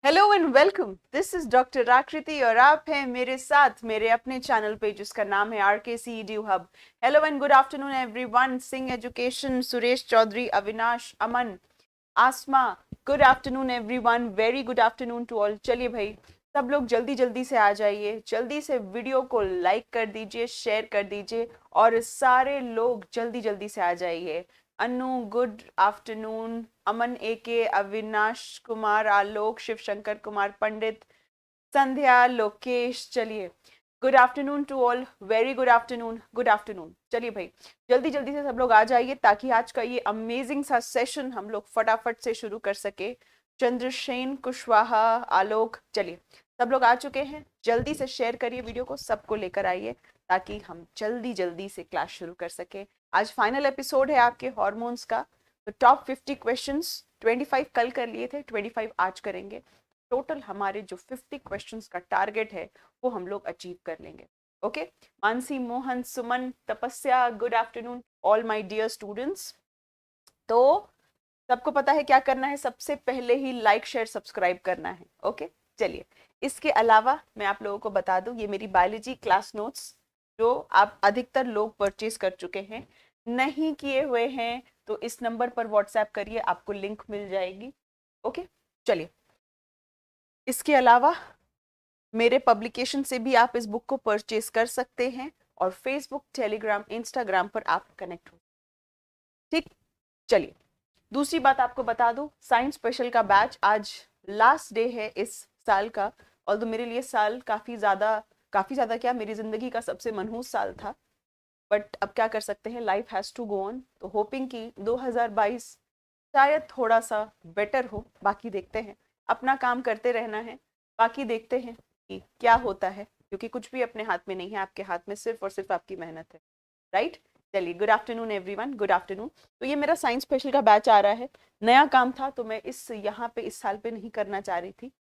Hello and welcome. This is doctor आकृति और आप हैं मेरे साथ मेरे अपने चैनल पे जिसका नाम है RKC EDU हब। Hello and good afternoon everyone. Singh education, Suresh Chaudhary, Avinash, Aman, Asma, good afternoon everyone. Very good afternoon to all. चलिए भाई, सब लोग जल्दी जल्दी से आ जाइए, जल्दी से वीडियो को लाइक कर दीजिए, शेयर कर दीजिए और सारे लोग जल्दी जल्दी से आ जाइए। Anu good afternoon, Aman AK, Avinash Kumar, Alok, Shiv Shankar Kumar Pandit, Sandhya, Lokesh. चलिए, good afternoon to all, very good afternoon, good afternoon. चलिए भाई, जल्दी जल्दी से सब लोग आ जाइए ताकि आज का ये अमेजिंग सा सेशन हम लोग फटाफट से शुरू कर सके। चंद्रसेन कुशवाहा, आलोक, चलिए सब लोग आ चुके हैं। जल्दी से शेयर करिए वीडियो को, सबको लेकर आइए ताकि हम जल्दी जल्दी से क्लास शुरू कर सके। आज फाइनल एपिसोड है आपके हॉर्मोन्स का। तो टॉप 50 क्वेश्चंस 25 कल कर लिए थे, 25 आज करेंगे। टोटल हमारे जो 50 क्वेश्चंस का टारगेट है वो हम लोग अचीव कर लेंगे। Okay, Mansi, Mohan, Suman, Tapasya, good afternoon all my dear students. तो सबको पता है क्या करना है, सबसे पहले ही लाइक शेयर सब्सक्राइब करना है। ओके, चलिए। इसके अलावा मैं आप लोगों को बता दूं, ये मेरी बायोलॉजी क्लास नोट्स जो आप अधिकतर लोग परचेज कर चुके हैं, नहीं किए हुए हैं तो इस नंबर पर व्हाट्सएप करिए, आपको लिंक मिल जाएगी। ओके, चलिए। इसके अलावा मेरे पब्लिकेशन से भी आप इस बुक को परचेज कर सकते हैं और फेसबुक, टेलीग्राम, इंस्टाग्राम पर आप कनेक्ट हो। ठीक, चलिए। दूसरी बात आपको बता दूं, साइंस स्पेशल का बैच आज लास्ट डे है इस साल का। और तो मेरे लिए साल काफी ज्यादा क्या, मेरी जिंदगी का सबसे मनहूस साल था। बट अब क्या कर सकते हैं, life has to go on. तो होपिंग कि 2022 शायद थोड़ा सा बेटर हो। बाकी देखते हैं, अपना काम करते रहना है, बाकी देखते हैं कि क्या होता है, क्योंकि कुछ भी अपने हाथ में नहीं है, आपके हाथ में सिर्फ और सिर्फ आपकी मेहनत है। राइट, चलिए। Good afternoon everyone, good afternoon. तो ये मेरा साइंस स्पेशल का बैच आ रहा है। नया काम था तो मैं इस यहाँ पे इस साल पे नहीं करना चाह रही थी,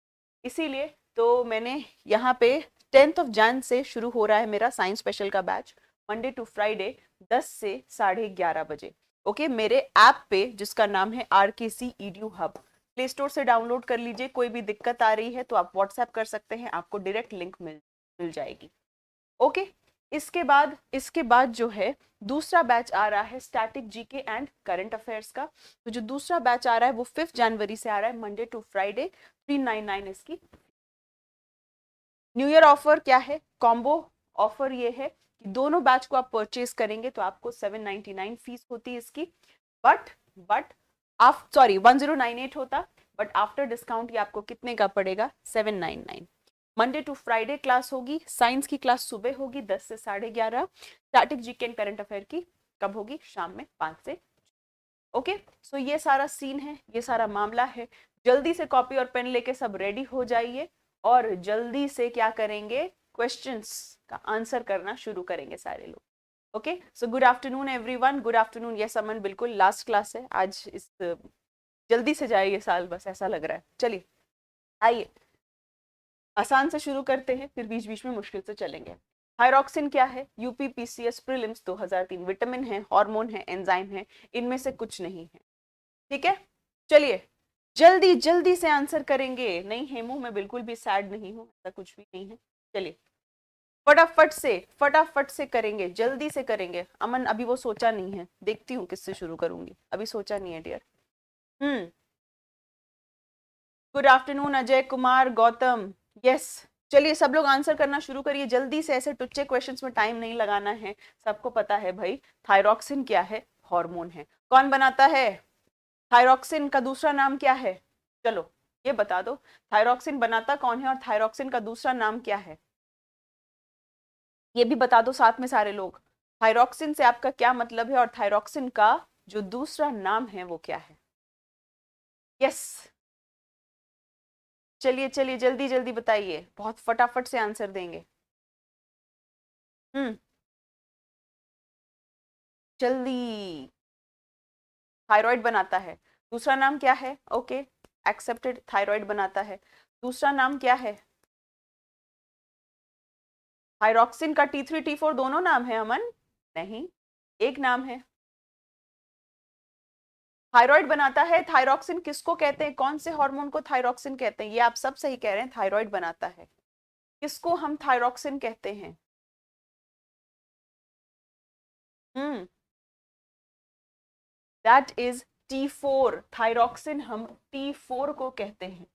इसीलिए तो मैंने यहाँ पे 10 से शुरू हो रहा है मेरा साइंस स्पेशल का बैच, मंडे टू फ्राइडे 10 से 11:30 बजे। ओके, मेरे ऐप पे जिसका नाम है RKC EDU hub, play store से डाउनलोड कर लीजिए। कोई भी दिक्कत आ रही है तो आप व्हाट्सएप कर सकते हैं, आपको डायरेक्ट लिंक मिल जाएगी। ओके, इसके बाद जो है दूसरा बैच आ रहा है static GK and current affairs का। तो जो दूसरा बैच आ रहा है वो 5 जनवरी से आ रहा है, मंडे टू फ्राइडे, 399 इसकी। न्यू ईयर ऑफर क्या है, कॉम्बो ऑफर ये है कि दोनों बैच को आप परचेज करेंगे तो आपको 799 फीस होती है इसकी। बट बट आप सॉरी 1098 होता, बट आफ्टर डिस्काउंट ये आपको कितने का पड़ेगा, 799। मंडे टू फ्राइडे क्लास होगी। साइंस की क्लास सुबह होगी 10 से 11:30। Static GK and current affair की कब होगी, शाम में 5 से। ओके, सो ये सारा सीन है, ये सारा मामला है। जल्दी से कॉपी और पेन लेके सब रेडी हो जाइए और जल्दी से क्या करेंगे, क्वेश्चंस का आंसर करना शुरू करेंगे सारे लोग। Okay, so good afternoon everyone, good afternoon. Yes Aman, बिल्कुल लास्ट क्लास है आज। इस जल्दी से जाए ये साल, बस ऐसा लग रहा है। चलिए आइए, आसान से शुरू करते हैं, फिर बीच बीच में मुश्किल से चलेंगे। थायरॉक्सिन क्या है, UPPCS प्रीलिम्स 2003, विटामिन है, हार्मोन है, एंजाइम है, इनमें से कुछ नहीं है। ठीक है, चलिए जल्दी जल्दी से आंसर करेंगे। नहीं हेमू, मैं बिल्कुल भी सैड नहीं हूं, ऐसा कुछ भी नहीं है। चलिए फटाफट से करेंगे, जल्दी से करेंगे। अमन अभी वो सोचा नहीं है, देखती हूँ किससे शुरू करूंगी, अभी सोचा नहीं है dear. Good afternoon Ajay Kumar, Gautam. Yes, चलिए सब लोग आंसर करना शुरू करिए जल्दी से, ऐसे टुच्चे क्वेश्चंस में टाइम नहीं लगाना है। सबको पता है भाई, थायरॉक्सिन क्या है, हार्मोन है। कौन बनाता है थायरॉक्सिन, का दूसरा नाम क्या है, चलो ये बता दो। थायरॉक्सिन बनाता कौन है और थायरॉक्सिन का दूसरा नाम क्या है, ये भी बता दो साथ में सारे लोग। थायरॉक्सिन से आपका क्या मतलब है और थायरॉक्सिन का जो दूसरा नाम है वो क्या है। यस, चलिए चलिए जल्दी जल्दी बताइए, बहुत फटाफट से आंसर देंगे। हम्म, जल्दी। थायराइड बनाता है, दूसरा नाम क्या है, ओके एक्सेप्टेड, थायराइड बनाता है, दूसरा नाम क्या है। थायरॉक्सिन का T3 T4 दोनों नाम है अमन, नहीं एक नाम है। थायराइड बनाता है। थायरॉक्सिन किसको कहते हैं, कौन से हार्मोन को थायरॉक्सिन कहते हैं? ये आप सब सही कह रहे हैं, थायराइड बनाता है। किसको हम थायरॉक्सिन कहते हैं? That is T4। थायरॉक्सिन हम T4 को कहते हैं,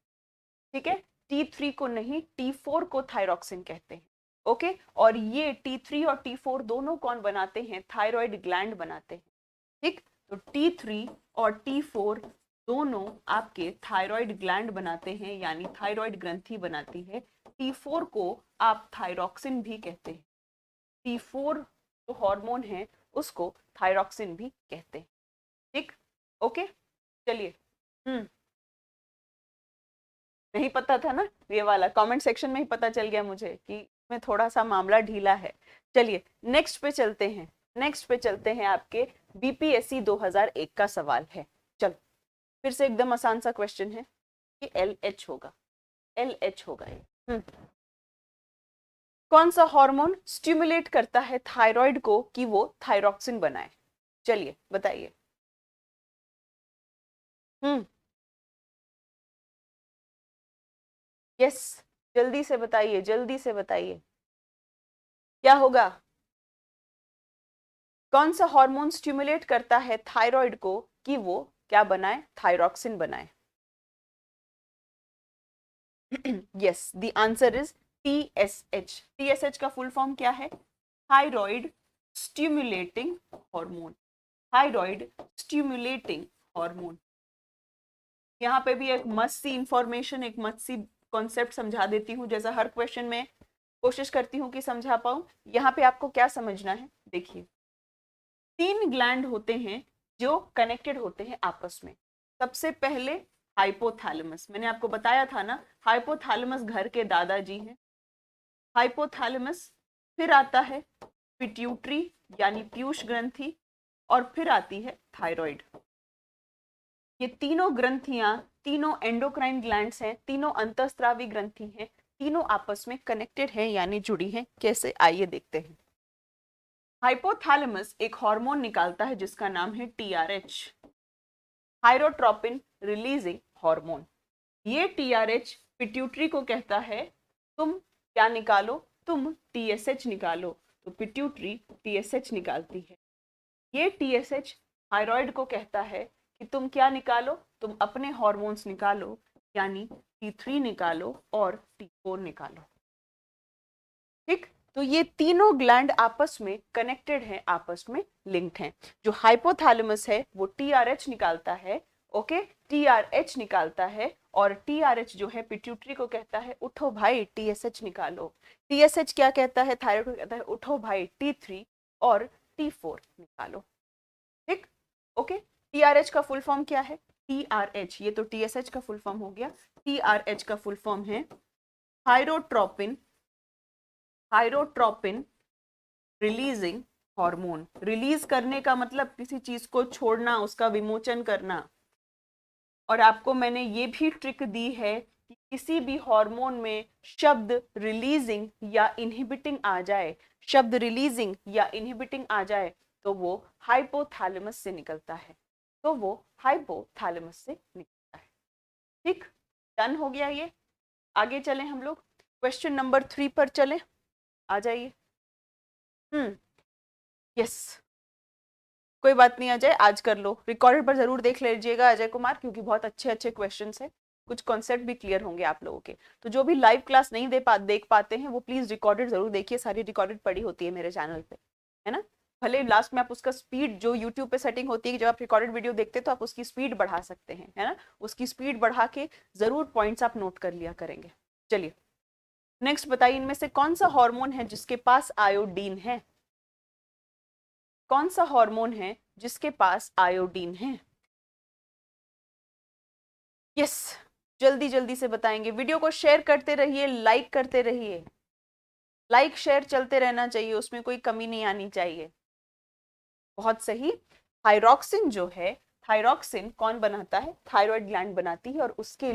ठीक है, T3 को नहीं, T4 को थायरॉक्सिन कहते हैं। ओके, और ये T3 और T4 दोनों कौन बनाते हैं? थायराइड ग्लैंड बनाते हैं। ठीक, तो T3 और T4 दोनों आपके थायराइड ग्लैंड बनाते हैं, यानी थायराइड ग्रंथि बनाती है। T4 को आप थायरॉक्सिन भी कहते हैं। T4 जो हार्मोन है उसको थायरॉक्सिन भी कहते हैं। ठीक, ओके, चलिए। नहीं पता था ना, ये वाला कमेंट सेक्शन में ही पता चल गया मुझे कि में थोड़ा सा मामला ढीला है। चलिए नेक्स्ट पे चलते हैं। नेक्स्ट पे चलते हैं, आपके बीपीएससी 2001 का सवाल है। चलो फिर से एकदम आसान सा क्वेश्चन है कि LH होगा, LH होगा ये। कौन सा हार्मोन स्टिमुलेट करता है थायराइड को कि वो थायरॉक्सिन बनाए? चलिए बताइए। यस, जल्दी से बताइए, जल्दी से बताइए, क्या होगा? कौन सा हार्मोन स्टिमुलेट करता है थायराइड को कि वो क्या बनाए? थायरॉक्सिन बनाए। Yes, the answer is TSH। TSH का फुल फॉर्म क्या है? Thyroid stimulating hormone. Thyroid stimulating hormone. यहाँ पे भी एक मस्त सी इंफॉर्मेशन, एक मस्त सी कॉन्सेप्ट समझा देती हूँ, जैसा हर क्वेश्चन में कोशिश करती हूँ कि समझा पाऊं। यहाँ पे आपको क्या समझना है, देखिए 3 ग्लैंड होते हैं जो कनेक्टेड होते हैं आपस में। सबसे पहले हाइपोथैलेमस, मैंने आपको बताया था ना, हाइपोथैलेमस घर के दादाजी हैं। हाइपोथैलेमस, फिर आता है पिट्यूटरी यानी पीयूष ग्रंथि, और फिर आती है थायराइड। ये तीनों ग्रंथियां, तीनों एंडोक्राइन ग्लैंड्स हैं, तीनों अंतःस्रावी ग्रंथि हैं, तीनों आपस में कनेक्टेड हैं यानी जुड़ी हैं। कैसे, आइए देखते हैं। हाइपोथैलेमस एक हार्मोन निकालता है जिसका नाम है TRH, थायरोट्रोपिन रिलीजिंग हार्मोन। ये TRH पिट्यूटरी को कहता है तुम क्या निकालो, तुम TSH निकालो। तो पिट्यूटरी TSH निकालती है। ये TSH थायराइड को कहता है कि तुम क्या निकालो, तुम अपने हार्मोन्स निकालो, यानी T3 निकालो और T4 निकालो। ठीक, तो ये तीनों ग्लैंड आपस में कनेक्टेड हैं, आपस में लिंक्ड हैं। जो हाइपोथैलेमस है वो TRH निकालता है, ओके, TRH निकालता है, और TRH जो है पिट्यूटरी को कहता है उठो भाई TSH निकालो। TSH क्या कहता है? थायराइड को कहता है उठो भाई T3 और T4 निकालो। ठीक, ओके। TRH का फुल फॉर्म क्या है? TRH, ये तो TSH का फुल फॉर्म हो गया। TRH का फुल फॉर्म है thyrotropin, thyrotropin releasing hormone. Release करने का मतलब किसी चीज को छोड़ना, उसका विमोचन करना। और आपको मैंने ये भी ट्रिक दी है कि किसी भी हार्मोन में शब्द रिलीजिंग या इनहिबिटिंग आ जाए, शब्द रिलीजिंग या इनहिबिटिंग आ जाए तो वो हाइपोथैलेमस से निकलता है, तो वो हाइपोथैलेमस से निकलता है। ठीक, डन हो गया ये। आगे चलें हम लोग, क्वेश्चन नंबर 3 पर चलें, आ जाइए। यस, कोई बात नहीं अजय, आज कर लो, रिकॉर्डेड पर जरूर देख लीजिएगा अजय कुमार, क्योंकि बहुत अच्छे अच्छे क्वेश्चंस हैं, कुछ कॉन्सेप्ट भी क्लियर होंगे आप लोगों के। तो जो भी लाइव क्लास नहीं देख पाते हैं वो प्लीज रिकॉर्डेड जरूर देखिए, सारी रिकॉर्डेड पड़ी होती है मेरे चैनल पे, है ना। भले लास्ट में आप उसका स्पीड, जो यूट्यूब पे सेटिंग होती है कि जब आप रिकॉर्डेड वीडियो देखते हैं तो आप उसकी स्पीड बढ़ा सकते हैं, है ना, उसकी स्पीड बढ़ा के जरूर पॉइंट्स आप नोट कर लिया करेंगे। चलिए नेक्स्ट बताइए, इनमें से कौन सा हार्मोन है जिसके पास आयोडीन है? कौन सा हार्मोन है जिसके पास आयोडीन है? यस, जल्दी जल्दी से बताएंगे। वीडियो को शेयर करते रहिए, लाइक करते रहिए, लाइक शेयर चलते रहना चाहिए, उसमें कोई कमी नहीं आनी चाहिए। बहुत सही, थायरॉक्सिन जो है, थायरॉक्सिन कौन बनाता है? थायराइड ग्लैंड बनाती है, और उसके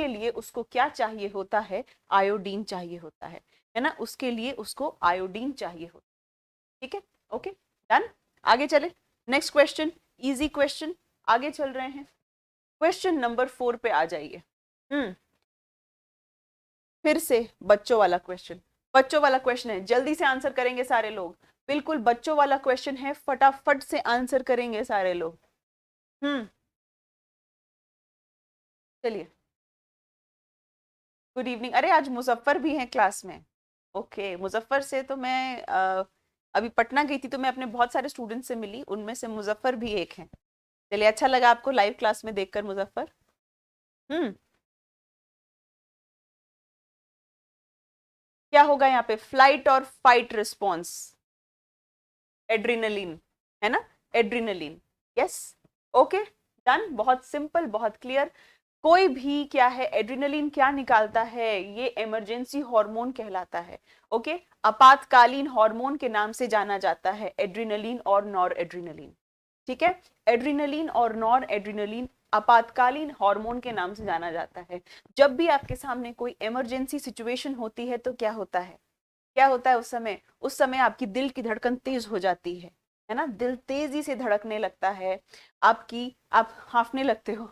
लिए उसको क्या चाहिए होता है? आयोडीन चाहिए होता है ना, उसके लिए उसको आयोडीन चाहिए होता है। ठीक है, ओके, डन। आगे चले, नेक्स्ट क्वेश्चन, इजी क्वेश्चन, आगे चल रहे हैं, क्वेश्चन नंबर 4 पे आ जाइए। फिर से बच्चों वाला क्वेश्चन, बच्चों वाला क्वेश्चन है, जल्दी से आंसर करेंगे सारे लोग, बिल्कुल बच्चों वाला क्वेश्चन है, फटाफट से आंसर करेंगे सारे लोग। चलिए, गुड इवनिंग। अरे आज मुजफ्फर भी हैं क्लास में। ओके, मुजफ्फर से तो मैं अभी पटना गई थी तो मैं अपने बहुत सारे स्टूडेंट से मिली, उनमें से मुजफ्फर भी एक हैं। चलिए, अच्छा लगा आपको लाइव क्लास में देखकर मुजफ्फर। हम्म क्या होगा यहाँ पे, फ्लाइट और फाइट रिस्पॉन्स, एड्रिनलिन, है ना, एड्रिनलिन। यस, ओके, डन, बहुत सिंपल, बहुत क्लियर। कोई भी क्या है, एड्रिनलिन क्या निकालता है, ये इमरजेंसी हार्मोन कहलाता है। ओके, आपातकालीन हार्मोन के नाम से जाना जाता है एड्रिनलिन और नॉर एड्रिनलिन। ठीक है, एड्रिनलिन और नॉर एड्रिनलिन आपातकालीन हार्मोन के नाम से जाना जाता है। जब भी आपके सामने कोई इमरजेंसी सिचुएशन होती है तो क्या होता है, क्या होता है उस समय आपकी दिल की धड़कन तेज हो जाती है ना, दिल तेजी से धड़कने लगता है, आप हांफने लगते हो,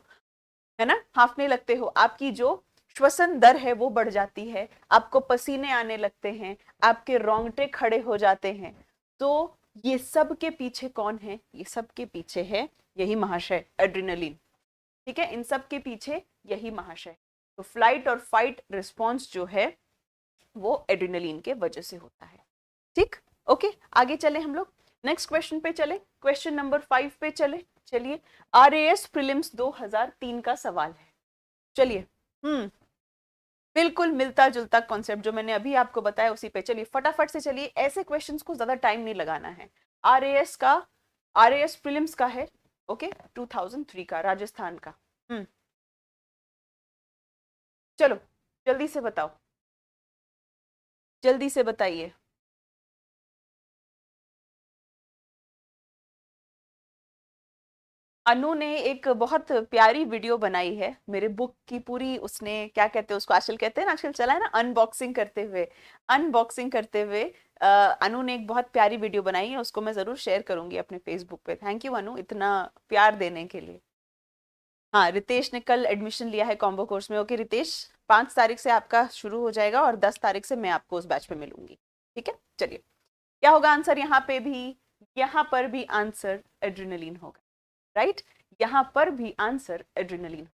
है ना, हांफने लगते हो, आपकी जो श्वसन दर है वो बढ़ जाती है, आपको पसीने आने लगते हैं, आपके रोंगटे खड़े हो जाते हैं। तो ये सब के पीछे कौन है, ये सब के पीछे है यही महाशय एड्रिनलिन। ठीक है, इन सब के पीछे यही महाशय। तो फ्लाइट और फाइट रिस्पॉन्स जो है वो एड्रिनलिन के वजह से होता है। ठीक, ओके, आगे चले हम लोग, नेक्स्ट क्वेश्चन पे चले, क्वेश्चन नंबर 5 पे चले। चलिए, आरएएस प्रीलिम्स 2003 का सवाल है। चलिए, बिल्कुल मिलता जुलता कॉन्सेप्ट जो मैंने अभी आपको बताया उसी पे चलिए, फटाफट से चलिए, ऐसे क्वेश्चंस को ज्यादा टाइम नहीं लगाना है। आरएएस का, आरएएस प्रीलिम्स का है, ओके, 2003 का, राजस्थान का। चलो, जल्दी से बताओ, जल्दी से बताइए। अनु ने एक बहुत प्यारी वीडियो बनाई है मेरे बुक की पूरी, उसने क्या कहते हैं उसको, आजकल कहते हैं ना, आजकल चला है ना अनबॉक्सिंग करते हुए, अनबॉक्सिंग करते हुए अनु ने एक बहुत प्यारी वीडियो बनाई है, उसको मैं जरूर शेयर करूंगी अपने फेसबुक पे। थैंक यू अनु, इतना प्यार देने के लिए। हाँ, रितेश ने कल एडमिशन लिया है कॉम्बो कोर्स में। ओके रितेश, 5 तारीख से आपका शुरू हो जाएगा और 10 तारीख से मैं आपको उस बैच पे मिलूंगी। ठीक है, चलिए, क्या होगा आंसर यहाँ पे भी, यहाँ पर भी आंसर एड्रिनलिन होगा, राइट, यहां पर भी आंसर एड्रिनलिन।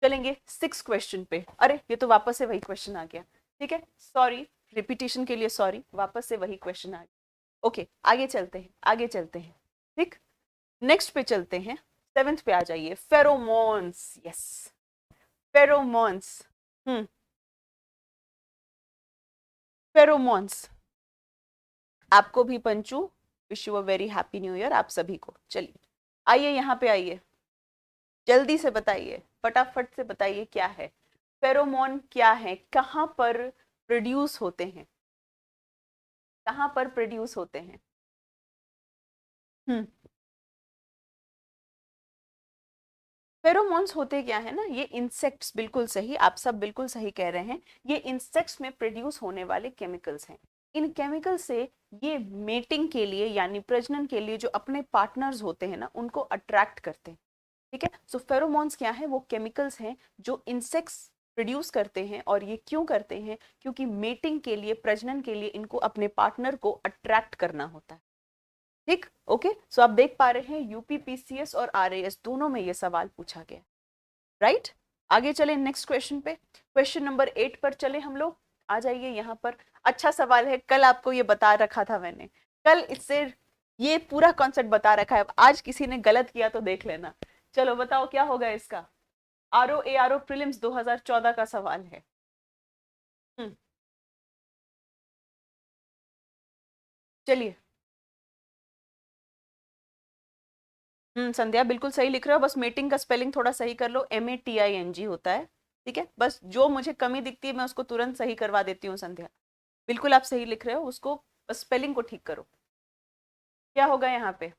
चलेंगे 6 क्वेश्चन पे। अरे ये तो वापस से वही क्वेश्चन आ गया, ठीक है, सॉरी, रिपीटिशन के लिए सॉरी, वापस से वही क्वेश्चन आ गया। ओके, आगे चलते हैं, आगे चलते हैं। ठीक, नेक्स्ट पे चलते हैं, 7th पे आ जाइए, pheromones. Yes, pheromones. Hmm pheromones, आपको भी पंचू, wish you a very happy new year आप सभी को। चलिए, आइए यहाँ पे आइए, जल्दी से बताइए, फटाफट से बताइए क्या है फेरोमोन, क्या है, कहां पर प्रोड्यूस होते हैं, कहां पर प्रोड्यूस होते हैं। हम्म फेरोमोन्स होते क्या है ना, ये इंसेक्ट्स, बिल्कुल सही, आप सब बिल्कुल सही कह रहे हैं, ये इंसेक्ट्स में प्रोड्यूस होने वाले केमिकल्स हैं। इन केमिकल से ये मेटिंग के लिए यानी प्रजनन के लिए जो अपने पार्टनर्स होते हैं ना उनको अट्रैक्ट करते हैं। ठीक है, सो फेरोमोन्स क्या है, वो केमिकल्स हैं जो इंसेक्ट्स प्रोड्यूस करते हैं, और ये क्यों करते हैं, क्योंकि मेटिंग के लिए, प्रजनन के लिए इनको अपने पार्टनर को अट्रैक्ट करना होता है। ठीक, ओके, सो आप देख पा रहे हैं यूपीपीसीएस और आरएएस दोनों में ये सवाल पूछा गया, राइट। आगे चले नेक्स्ट क्वेश्चन पे, क्वेश्चन नंबर 8 पर चले हम लोग, आ जाइए यहाँ पर। अच्छा सवाल है, कल आपको ये बता रखा था मैंने, कल इससे ये पूरा कॉन्सेप्ट बता रखा है, आज किसी ने गलत किया तो देख लेना। चलो बताओ क्या होगा इसका, RO A R O prelims 2014 का सवाल है। हम्म चलिए, संध्या बिल्कुल सही लिख रहे हो, बस मीटिंग का स्पेलिंग थोड़ा सही कर लो, MATING होता है। ठीक है, बस जो मुझे कमी दिखती है मैं उसको तुरंत सही करवा देती हूँ संध्या, बिल्कुल आप सही लिख रहे हो, उसको बस स्पेलिंग को ठीक करो। क्या होगा यहाँ पे,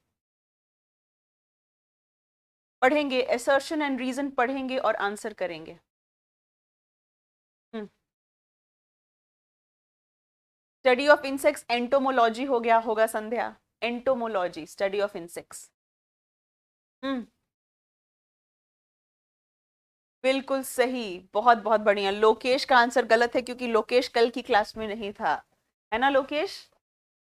पढ़ेंगे, असर्शन एंड रीजन पढ़ेंगे और आंसर करेंगे। स्टडी ऑफ इंसेक्ट्स एंटोमोलॉजी हो गया होगा संध्या, एंटोमोलॉजी, स्टडी ऑफ इंसेक्ट्स। बिल्कुल सही, बहुत बहुत बढ़िया। लोकेश का आंसर गलत है क्योंकि लोकेश कल की क्लास में नहीं था, है ना लोकेश?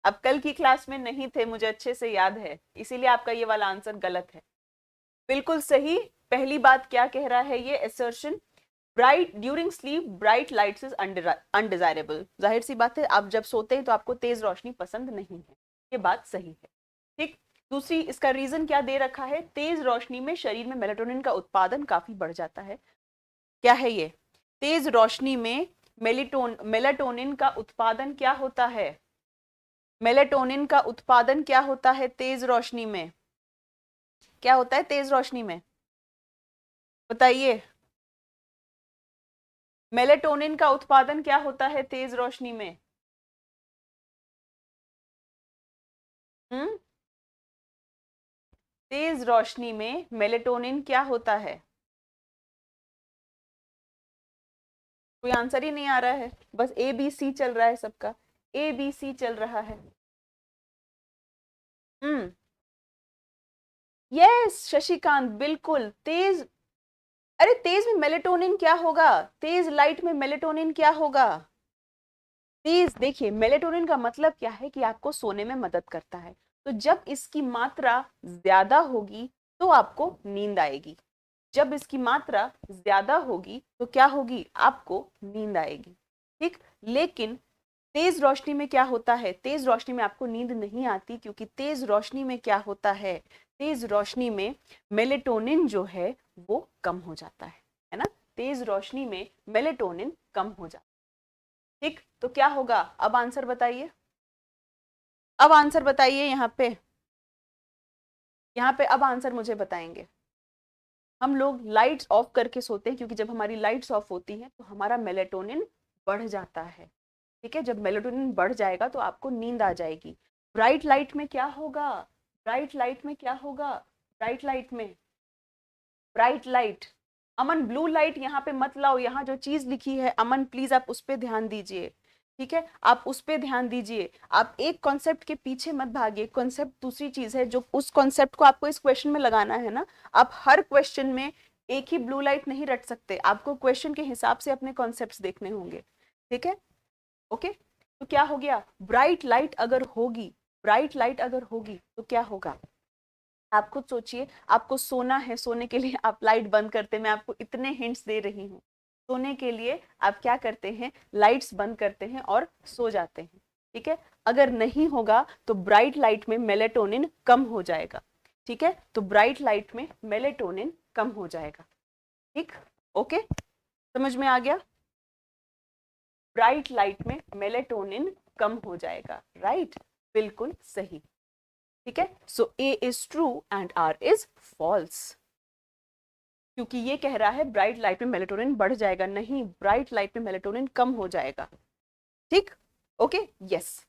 अब कल की क्लास में नहीं थे, मुझे अच्छे से याद है, इसीलिए आपका ये वाला आंसर गलत है। बिल्कुल सही। पहली बात क्या कह रहा है ये assertion? Bright during sleep bright lights is undesirable. जाहिर सी बात है, आप जब सोते हैं तो आपको तेज रोशनी पसंद नहीं है, ये बात सही है। ठीक। दूसरी, इसका रीजन क्या दे रखा है? तेज रोशनी में शरीर में मेलेटोनिन का उत्पादन काफी बढ़ जाता है। क्या है ये? तेज रोशनी में मेलेटोनिन का उत्पादन क्या होता है? मेलेटोनिन का उत्पादन क्या होता है तेज रोशनी में? क्या होता है तेज रोशनी में? बताइए। मेलेटोनिन का उत्पादन क्या होता है तेज रोशनी में? हम्म। तेज रोशनी में मेलेटोनिन क्या होता है? कोई आंसर ही नहीं आ रहा है, बस ए बी सी चल रहा है सबका, ए बी सी चल रहा है। हम्म। यस शशिकांत, बिल्कुल। तेज, अरे तेज में मेलेटोनिन क्या होगा? तेज लाइट में मेलेटोनिन क्या होगा? तेज, देखिए मेलेटोनिन का मतलब क्या है कि आपको सोने में मदद करता है। तो जब इसकी मात्रा ज्यादा होगी तो आपको नींद आएगी। जब इसकी मात्रा ज्यादा होगी तो क्या होगी? आपको नींद आएगी। ठीक। लेकिन तेज रोशनी में क्या होता है? तेज रोशनी में आपको नींद नहीं आती, क्योंकि तेज रोशनी में क्या होता है? तेज रोशनी में मेलेटोनिन जो है वो कम हो जाता है ना? तेज रोशनी में मेलेटोनिन कम हो जाता है। ठीक, तो क्या होगा? अब आंसर बताइए, अब आंसर बताइए यहाँ पे अब आंसर मुझे बताएंगे। हम लोग लाइट्स ऑफ करके सोते हैं, क्योंकि जब हमारी लाइट्स ऑफ होती हैं तो हमारा मेलेटोनिन बढ़ जाता है। ठीक है, जब मेलेटोनिन बढ़ जाएगा तो आपको नींद आ जाएगी। ब्राइट लाइट में क्या होगा? ब्राइट लाइट में क्या होगा? ब्राइट लाइट में, ब्राइट लाइट, अमन ब्लू लाइट यहाँ पे मत लाओ, यहाँ जो चीज लिखी है अमन प्लीज आप उस पर ध्यान दीजिए। ठीक है, आप उस पर ध्यान दीजिए। आप एक कॉन्सेप्ट के पीछे मत भागिए, कॉन्सेप्ट दूसरी चीज है, जो उस कॉन्सेप्ट को आपको इस क्वेश्चन में लगाना है ना। आप हर क्वेश्चन में एक ही ब्लू लाइट नहीं रट सकते, आपको क्वेश्चन के हिसाब से अपने कॉन्सेप्ट देखने होंगे। ठीक है, ओके। तो क्या हो गया? ब्राइट लाइट अगर होगी, ब्राइट लाइट अगर होगी तो क्या होगा? आप खुद सोचिए, आपको सोना है, सोने के लिए आप लाइट बंद करते हैं, मैं आपको इतने हिंट्स दे रही हूँ। सोने के लिए आप क्या करते हैं? लाइट्स बंद करते हैं और सो जाते हैं। ठीक है, अगर नहीं होगा तो ब्राइट लाइट में मेलेटोनिन कम हो जाएगा। ठीक है, तो ब्राइट लाइट में मेलेटोनिन कम हो जाएगा। ठीक, ओके, समझ में आ गया? ब्राइट लाइट में मेलेटोनिन कम हो जाएगा, राइट, बिल्कुल सही। ठीक है, so A is true and R is false, क्योंकि ये कह रहा है ब्राइट लाइट में मेलेटोनिन बढ़ जाएगा, नहीं, ब्राइट लाइट में मेलेटोनिन कम हो जाएगा। ठीक, ओके, यस।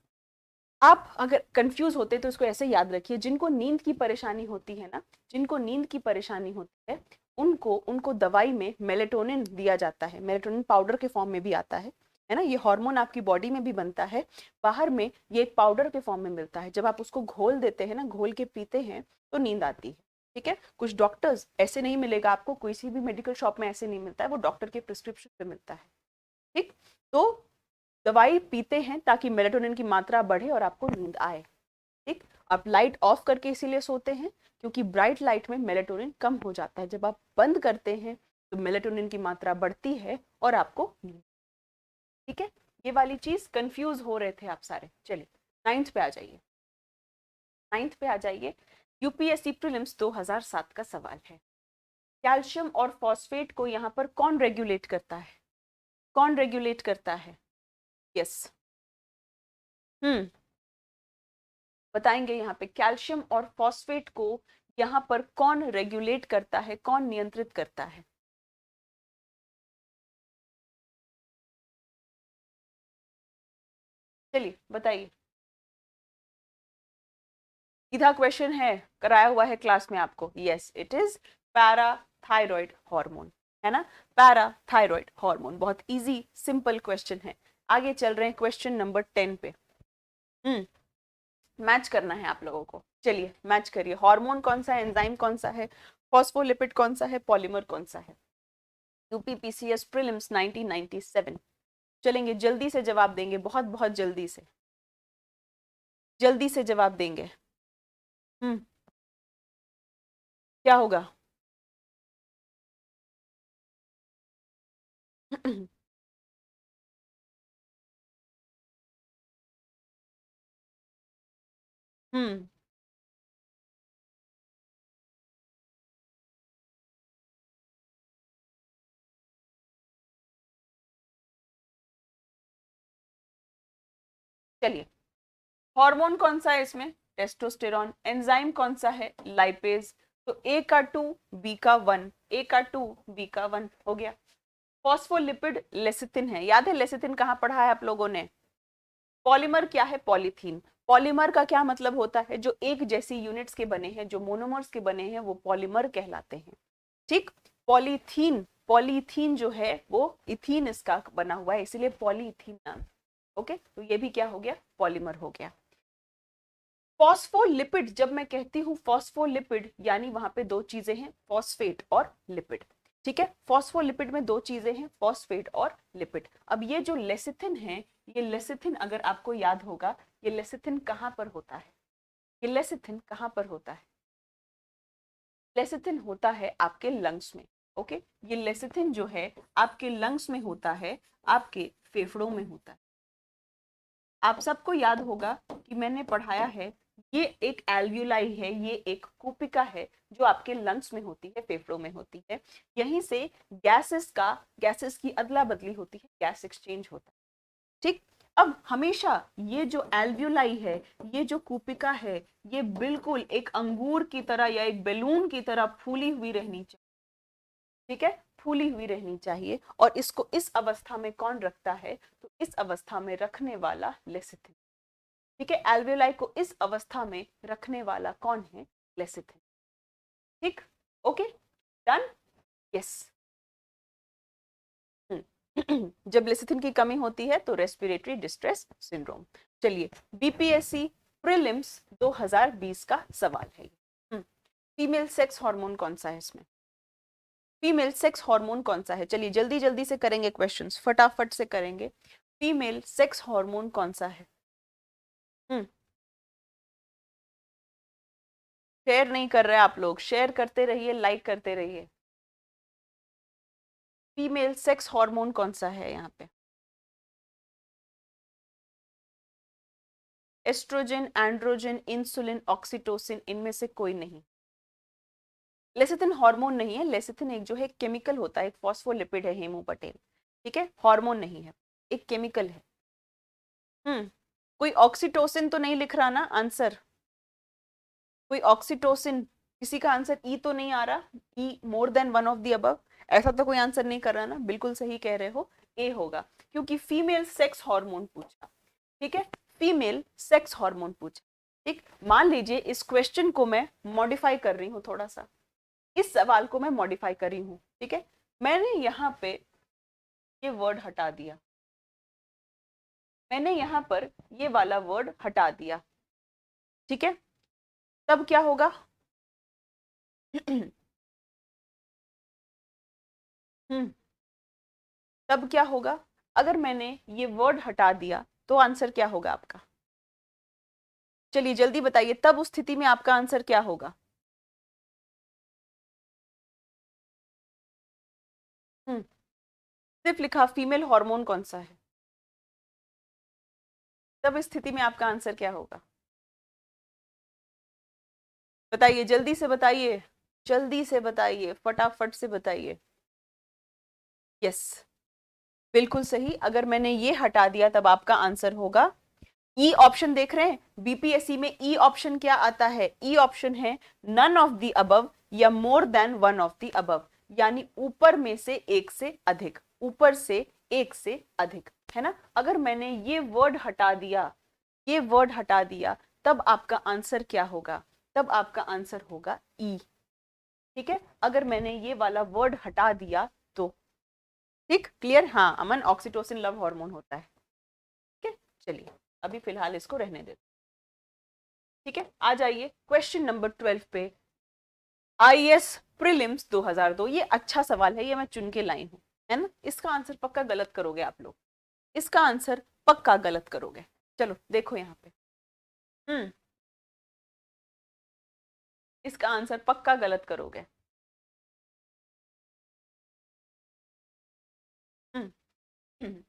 आप अगर कंफ्यूज होते तो इसको ऐसे याद रखिए, जिनको नींद की परेशानी होती है ना, जिनको नींद की परेशानी होती है, उनको उनको दवाई में मेलेटोनिन दिया जाता है, मेलेटोनिन पाउडर के फॉर्म में भी आता है ना, ये हार्मोन आपकी बॉडी में भी बनता है, बाहर में ये एक पाउडर के फॉर्म में मिलता है। जब आप उसको घोल देते हैं ना, घोल के पीते हैं तो नींद आती है। ठीक है, कुछ डॉक्टर्स ऐसे नहीं मिलेगा आपको, किसी भी मेडिकल शॉप में ऐसे नहीं मिलता है, वो डॉक्टर के प्रिस्क्रिप्शन पे मिलता है। ठीक, तो दवाई पीते हैं ताकि मेलेटोनिन की मात्रा बढ़े और आपको नींद आए। ठीक, आप लाइट ऑफ करके इसीलिए सोते हैं क्योंकि ब्राइट लाइट में मेलेटोनिन कम हो जाता है, जब आप बंद करते हैं तो मेलेटोनिन की मात्रा बढ़ती है और आपको नींद। ठीक है, ये वाली चीज कंफ्यूज हो रहे थे आप सारे। चलिए नाइन्थ पे आ जाइए, नाइन्थ पे आ जाइए। यूपीएससी प्रीलिम्स 2007 का सवाल है। कैल्शियम और फॉस्फेट को यहाँ पर कौन रेगुलेट करता है? कौन रेगुलेट करता है? यस, बताएंगे यहाँ पे कैल्शियम और फॉस्फेट को यहाँ पर कौन रेगुलेट करता है, कौन नियंत्रित करता है? चलिए बताइए, सीधा क्वेश्चन है, कराया हुआ है क्लास में आपको। Yes, it is parathyroid hormone, है ना, पैराथायरॉयड हार्मोन। बहुत इजी सिंपल क्वेश्चन है। आगे चल रहे हैं क्वेश्चन नंबर 10 पे। मैच करना है आप लोगों को, चलिए मैच करिए। हार्मोन कौन सा है, एंजाइम कौन सा है, फॉस्फोलिपिड कौन सा है, पॉलीमर कौन सा है? UPPCS prelims 1997। चलेंगे, जल्दी से जवाब देंगे, बहुत बहुत जल्दी से जवाब देंगे। क्या होगा? हम्म चलिए, हार्मोन कौन सा है इसमें? टेस्टोस्टेरॉन। एंजाइम कौन सा है? लाइपेज। तो ए का 2, बी का 1, ए का 2, बी का 1 हो गया। फॉस्फोलिपिड लेसिथिन है, याद है लेसिथिन कहाँ पढ़ा है आप लोगों ने? पॉलीमर क्या है? पॉलीथीन। पॉलीमर का क्या मतलब होता है? जो एक जैसी यूनिट्स के बने हैं, जो मोनोमर्स के बने हैं, वो पॉलीमर कहलाते हैं। ठीक। पॉलीथीन, पॉलीथीन जो है वो इथीन इसका बना हुआ है, इसीलिए पॉलीथीन नाम। ओके, तो ये भी क्या हो गया? पॉलीमर हो गया। फॉस्फोलिपिड, जब मैं कहती हूँ फॉस्फोलिपिड, यानी वहां पे दो चीजें हैं, फॉस्फेट और लिपिड। ठीक है, फॉस्फोलिपिड में दो चीजें हैं, फॉस्फेट और लिपिड। अब ये जो लेसिथिन है, ये लेसिथिन अगर आपको याद होगा, ये लेसिथिन कहाँ पर होता है? ये लेसिथिन कहाँ पर होता है? लेसिथिन होता है आपके लंग्स में। ओके, ये लेसिथिन जो है आपके लंग्स में होता है, आपके फेफड़ों में होता है। आप सबको याद होगा कि मैंने पढ़ाया है, ये एक एल्व्यूलाई है, ये एक कूपिका है, जो आपके लंग्स में होती है, फेफड़ों में होती है। यहीं से गैसेस की अदला बदली होती है, गैस एक्सचेंज होता है। ठीक। अब हमेशा ये जो एल्व्यूलाई है, ये जो कूपिका है, ये बिल्कुल एक अंगूर की तरह या एक बैलून की तरह फूली हुई रहनी चाहिए। ठीक है, फूली हुई रहनी चाहिए। और इसको इस अवस्था में कौन रखता है? तो इस अवस्था में रखने वाला लेसिथिन। ठीक है, एल्वेओलाई को इस अवस्था में रखने वाला कौन है? लेसिथिन। ठीक, ओके, डन, यस। जब लेसिथिन की कमी होती है तो रेस्पिरेटरी डिस्ट्रेस सिंड्रोम। चलिए, बीपीएससी प्रीलिम्स 2020 का सवाल है। फीमेल सेक्स हार्मोन कौन सा है इसमें? फीमेल सेक्स हार्मोन कौन सा है? चलिए जल्दी जल्दी से करेंगे क्वेश्चंस, फटाफट से करेंगे। फीमेल सेक्स हार्मोन कौन सा है? शेयर नहीं कर रहे आप लोग, शेयर करते रहिए, लाइक करते रहिए। फीमेल सेक्स हार्मोन कौन सा है यहाँ पे? एस्ट्रोजन, एंड्रोजन, इंसुलिन, ऑक्सीटोसिन, इनमें से कोई नहीं। लेसिथिन हार्मोन नहीं है, लेसिथिन एक जो है केमिकल होता है, एक फॉस्फोलिपिड है, हेमू पटेल। ठीक है, हार्मोन नहीं है, एक केमिकल है। कोई ऑक्सीटोसिन तो नहीं लिख रहा ना आंसर? कोई ऑक्सीटोसिन, किसी का आंसर ई तो नहीं आ रहा? E more than one of the above, ऐसा तो कोई आंसर नहीं कर रहा ना? बिल्कुल सही कह रहे हो, ए होगा, क्योंकि फीमेल सेक्स हार्मोन पूछा। ठीक है, फीमेल सेक्स हार्मोन पूछा। ठीक, मान लीजिए इस क्वेश्चन को मैं मॉडिफाई कर रही हूँ थोड़ा सा, इस सवाल को मैं मॉडिफाई कर रही हूँ। ठीक है, मैंने यहाँ पे ये वर्ड हटा दिया, मैंने यहाँ पर ये वाला वर्ड हटा दिया। ठीक है, तब क्या होगा? तब क्या होगा? अगर मैंने ये वर्ड हटा दिया तो आंसर क्या होगा आपका? चलिए जल्दी बताइए, तब उस स्थिति में आपका आंसर क्या होगा? सिर्फ लिखा फीमेल हार्मोन कौन सा है, तब इस स्थिति में आपका आंसर क्या होगा? बताइए, जल्दी से बताइए, जल्दी से बताइए, फटाफट से बताइए। यस, बिल्कुल सही। अगर मैंने ये हटा दिया तब आपका आंसर होगा ई ऑप्शन। देख रहे हैं बीपीएससी में ई ऑप्शन क्या आता है? ई ऑप्शन है नन ऑफ द अबव या मोर than one of the above, यानी ऊपर में से एक से अधिक, ऊपर से एक से अधिक, है ना? अगर मैंने ये वर्ड हटा दिया, ये वर्ड हटा दिया, तब आपका आंसर क्या होगा? तब आपका आंसर होगा ई। ठीक है, अगर मैंने ये वाला वर्ड हटा दिया तो। ठीक, क्लियर? हाँ अमन, ऑक्सीटोसिन लव हार्मोन होता है। ठीक है, चलिए अभी फिलहाल इसको रहने देते। ठीक है, आ जाइए क्वेश्चन नंबर 12 पे। आईएएस प्रीलिम्स 2002, ये अच्छा सवाल है, ये मैं चुन के लाई हूं। है ना। इसका आंसर पक्का गलत करोगे आप लोग, इसका आंसर पक्का गलत करोगे। चलो देखो यहाँ पे, इसका आंसर पक्का गलत करोगे। हम्म हम्म,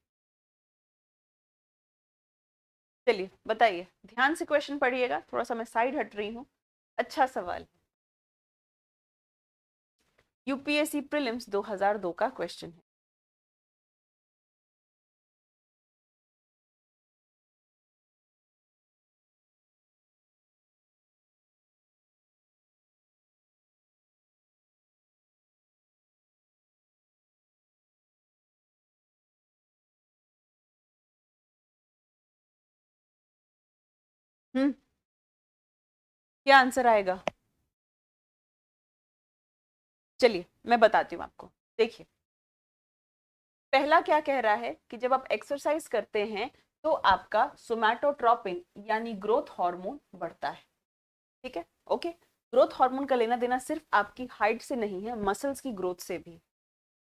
चलिए बताइए, ध्यान से क्वेश्चन पढ़िएगा, थोड़ा सा मैं साइड हट रही हूँ। अच्छा सवाल, यूपीएससी प्रीलिम्स 2002 का क्वेश्चन है। हम्म, क्या आंसर आएगा? चलिए मैं बताती हूँ आपको। देखिए, पहला क्या कह रहा है कि जब आप एक्सरसाइज करते हैं तो आपका सोमैटोट्रोपिन यानी ग्रोथ हार्मोन बढ़ता है। ठीक है, ओके। ग्रोथ हार्मोन का लेना देना सिर्फ आपकी हाइट से नहीं है, मसल्स की ग्रोथ से भी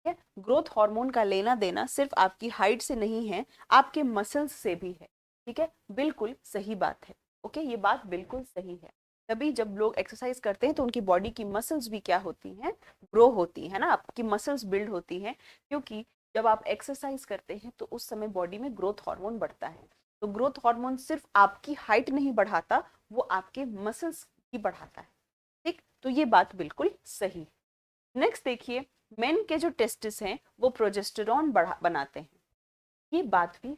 है। ग्रोथ हार्मोन का लेना देना सिर्फ आपकी हाइट से नहीं है, आपके मसल्स से भी है। ठीक है, बिल्कुल सही बात है। ओके, ये बात बिल्कुल सही है। तभी जब लोग एक्सरसाइज करते हैं तो उनकी बॉडी की मसल्स भी क्या होती हैं, ग्रो होती है ना, आपकी मसल्स बिल्ड होती हैं। क्योंकि जब आप एक्सरसाइज करते हैं तो उस समय बॉडी में ग्रोथ हार्मोन बढ़ता है। तो ग्रोथ हार्मोन सिर्फ आपकी हाइट नहीं बढ़ाता, वो आपके मसल्स की बढ़ाता है। ठीक, तो ये बात बिल्कुल सही। नेक्स्ट देखिए, मेन के जो टेस्टिस हैं वो प्रोजेस्टेरॉन बनाते हैं, ये बात भी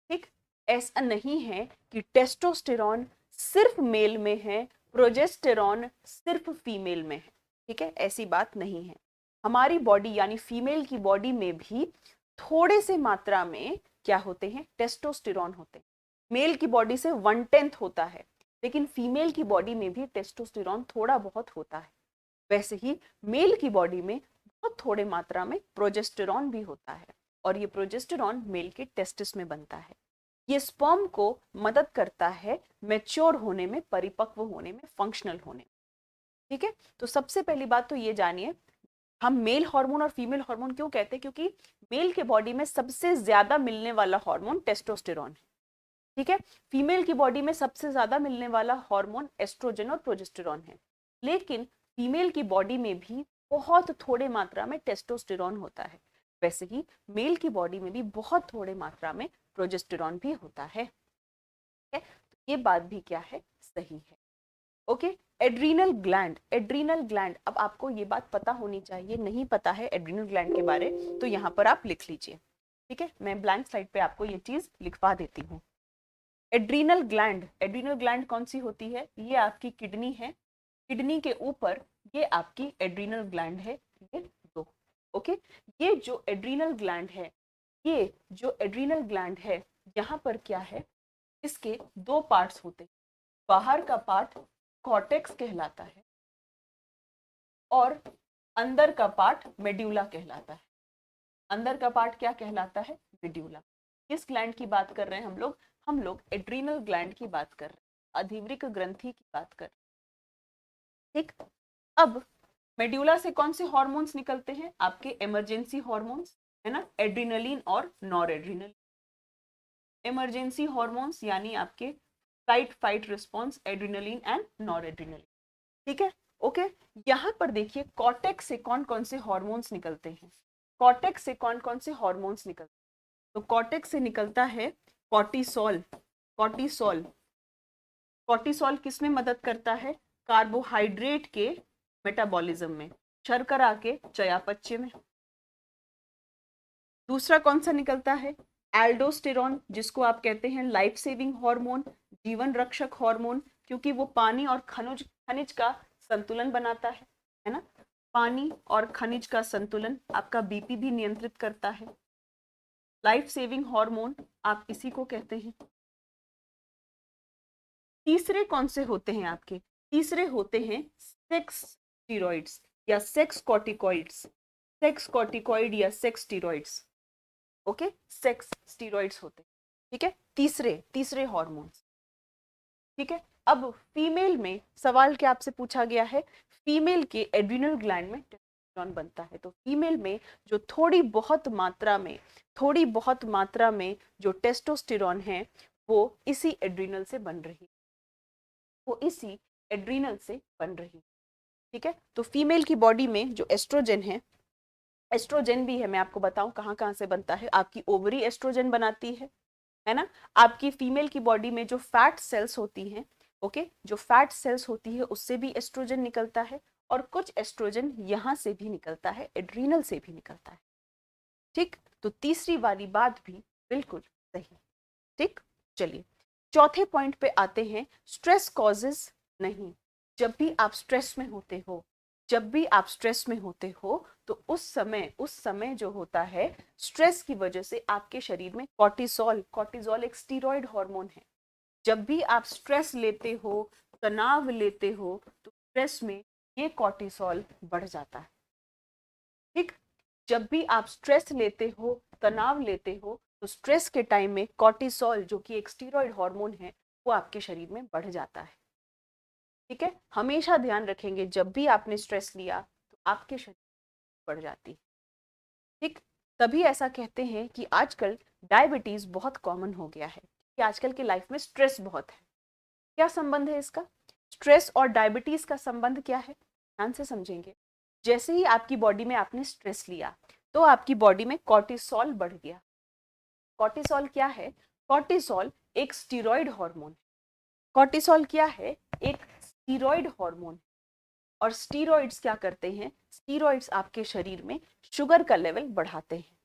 ठीक। ऐसा नहीं है कि टेस्टोस्टेरॉन सिर्फ मेल में है, प्रोजेस्टेरॉन सिर्फ फीमेल में है। ठीक है, ऐसी बात नहीं है। हमारी बॉडी यानी फीमेल की बॉडी में भी थोड़े से मात्रा में क्या होते हैं, टेस्टोस्टेरॉन होते हैं। मेल की बॉडी से 1/10 होता है, लेकिन फीमेल की बॉडी में भी टेस्टोस्टेरॉन थोड़ा बहुत होता है। वैसे ही मेल की बॉडी में बहुत थोड़े मात्रा में प्रोजेस्टेरॉन भी होता है, और ये प्रोजेस्टेरॉन मेल के टेस्टिस में बनता है। ये स्पर्म को मदद करता है मैच्योर होने में, परिपक्व होने में, फंक्शनल होने में। ठीक है, तो सबसे पहली बात तो ये जानिए, हम मेल हार्मोन और फीमेल हार्मोन क्यों कहते हैं, क्योंकि मेल के बॉडी में सबसे ज्यादा मिलने वाला हार्मोन टेस्टोस्टेरॉन है। ठीक है, फीमेल की बॉडी में सबसे ज्यादा मिलने वाला हार्मोन एस्ट्रोजन और प्रोजेस्टेरॉन है। लेकिन फीमेल की बॉडी में भी बहुत थोड़े मात्रा में टेस्टोस्टेरॉन होता है। वैसे ही मेल की बॉडी में भी बहुत थोड़े मात्रा में प्रोजेस्टेरॉन भी होता है। तो ये बात भी क्या है, सही है। Okay, adrenal gland, adrenal gland, अब आपको ये बात पता होनी चाहिए, नहीं पता है एड्रीनल ग्लैंड के बारे तो यहाँ पर आप लिख लीजिए। ठीक है, मैं ब्लैंक स्लाइड पे आपको ये चीज लिखवा देती हूँ। एड्रीनल ग्लैंड, एड्रीनल ग्लैंड कौन सी होती है, ये आपकी किडनी है, किडनी के ऊपर ये आपकी एड्रीनल ग्लैंड है, ये दो। ओके, ये जो एड्रीनल ग्लैंड है, ये जो एड्रीनल ग्लैंड है, यहाँ पर क्या है, इसके दो पार्ट्स होते हैं। बाहर का पार्ट कॉर्टेक्स कहलाता है और अंदर का पार्ट मेड्यूला कहलाता है। अंदर का पार्ट क्या कहलाता है, मेड्यूला। किस ग्लैंड की बात कर रहे हैं हम लोग, हम लोग एड्रीनल ग्लैंड की बात कर रहे हैं, अधिवृक्क ग्रंथि की बात कर रहे हैं। ठीक, अब मेड्यूला से कौन से हार्मोन्स निकलते हैं, आपके इमरजेंसी हार्मोन्स, है ना, एड्रीनलिन और नॉर एड्रीनल। इमरजेंसी हार्मोन्स यानी आपके flight fight response, adrenaline and nor adrenaline. ठीक है, ओके। यहाँ पर देखिए कॉर्टेक्स से कौन कौन से हार्मोन्स निकलते हैं, कॉर्टेक्स से कौन कौन से हार्मोन्स निकलते हैं, तो कॉर्टेक्स से निकलता है कॉर्टिसोल। कॉर्टिसोल, कॉर्टिसोल किस में मदद करता है, कार्बोहाइड्रेट के मेटाबॉलिज्म में, शर्करा के चयापचय में। दूसरा कौन सा निकलता है, एल्डोस्टेरॉन, जिसको आप कहते हैं लाइफ सेविंग हार्मोन, जीवन रक्षक हार्मोन, क्योंकि वो पानी और खनिज खनिज का संतुलन बनाता है ना। पानी और खनिज का संतुलन आपका बीपी भी नियंत्रित करता है। लाइफ सेविंग हार्मोन आप इसी को कहते हैं। तीसरे कौन से होते हैं आपके, तीसरे होते हैं सेक्स स्टीरॉइड्स या सेक्स कॉर्टिकॉइड्स, सेक्स कॉर्टिकॉइड या sex steroids. Okay, sex steroids होते हैं। ठीक है, तीसरे तीसरे हॉर्मोन्स। ठीक है, अब फीमेल में सवाल क्या आपसे पूछा गया है, फीमेल के एड्रिनल ग्लैंड में टेस्टोस्टेरोन बनता है। तो फीमेल में जो थोड़ी बहुत मात्रा में जो टेस्टोस्टेरोन है वो इसी एड्रिनल से बन रही है, ठीक है। तो फीमेल की बॉडी में जो एस्ट्रोजन भी है, मैं आपको बताऊं कहाँ कहाँ से बनता है। आपकी ओवरी एस्ट्रोजन बनाती है ना। आपकी फीमेल की बॉडी में जो फैट सेल्स होती हैं, ओके, जो फैट सेल्स होती है उससे भी एस्ट्रोजन निकलता है, और कुछ एस्ट्रोजन यहाँ से भी निकलता है, एड्रीनल से भी निकलता है, ठीक। तो तीसरी वाली बात भी बिल्कुल सही, ठीक। चलिए चौथे पॉइंट पे आते हैं, स्ट्रेस कॉजेज नहीं। जब भी आप स्ट्रेस में होते हो तो उस समय जो होता है, स्ट्रेस की वजह से आपके शरीर में कॉर्टिसोल एक स्टीरॉयड हार्मोन है। जब भी आप स्ट्रेस लेते हो, तनाव लेते हो, तो स्ट्रेस में ये कॉर्टिसोल बढ़ जाता है, ठीक। जब भी आप स्ट्रेस लेते हो, तनाव लेते हो, तो स्ट्रेस के टाइम में कॉर्टिसोल जो कि एक स्टीरॉयड हार्मोन है वो आपके शरीर में बढ़ जाता है, ठीक है। हमेशा ध्यान रखेंगे जब भी आपने स्ट्रेस लिया तो आपके शरीर बढ़ जाती है, ठीक। तभी ऐसा कहते हैं कि आजकल डायबिटीज बहुत कॉमन हो गया है, कि आजकल की लाइफ में स्ट्रेस बहुत है। क्या संबंध है इसका? स्ट्रेस और डायबिटीज का संबंध क्या है, ध्यान से समझेंगे। जैसे ही आपकी बॉडी में आपने स्ट्रेस लिया तो आपकी बॉडी में कॉर्टिसोल बढ़ गया। कॉर्टिसोल क्या है? कॉर्टिसोल एक स्टीरॉयड हार्मोन। कॉर्टिसोल क्या है? एक स्टीरॉयड हार्मोन। और स्टीरॉइड्स क्या करते हैं? स्टीरॉइड्स आपके शरीर में शुगर का लेवल बढ़ाते हैं,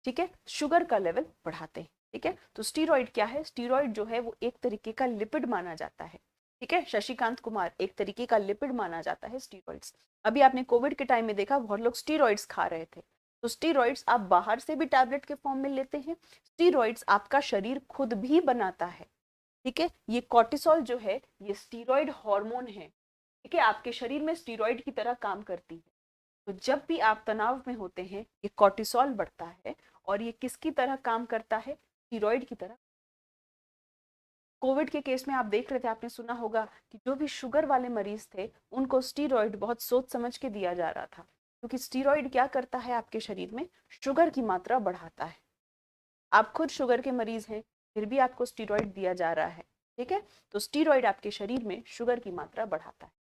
ठीक है, शुगर का लेवल बढ़ाते हैं, ठीक है। तो स्टीरॉइड क्या है? स्टीरॉइड जो है वो एक तरीके का लिपिड माना जाता है, ठीक है। शशिकांत कुमार, एक तरीके का लिपिड माना जाता है स्टीरॉइड्स। अभी आपने कोविड के टाइम में देखा बहुत लोग स्टीरॉइड्स खा रहे थे। तो स्टीरॉइड्स आप बाहर से भी टैबलेट के फॉर्म में लेते हैं, स्टीरॉइड्स आपका शरीर खुद भी बनाता है, ठीक है। ये कॉर्टिसोल जो है ये स्टीरॉयड हार्मोन है, ठीक है, आपके शरीर में स्टीरॉयड की तरह काम करती है। तो जब भी आप तनाव में होते हैं ये कॉर्टिसोल बढ़ता है, और ये किसकी तरह काम करता है? स्टीरॉयड की तरह। कोविड के केस में आप देख रहे थे, आपने सुना होगा कि जो भी शुगर वाले मरीज थे उनको स्टीरॉयड बहुत सोच समझ के दिया जा रहा था, क्योंकि स्टीरॉयड क्या करता है? आपके शरीर में शुगर की मात्रा बढ़ाता है। आप खुद शुगर के मरीज हैं फिर भी आपको स्टीरॉयड दिया जा रहा है, ठीक है। तो स्टीरॉयड आपके शरीर में शुगर की मात्रा बढ़ाता है।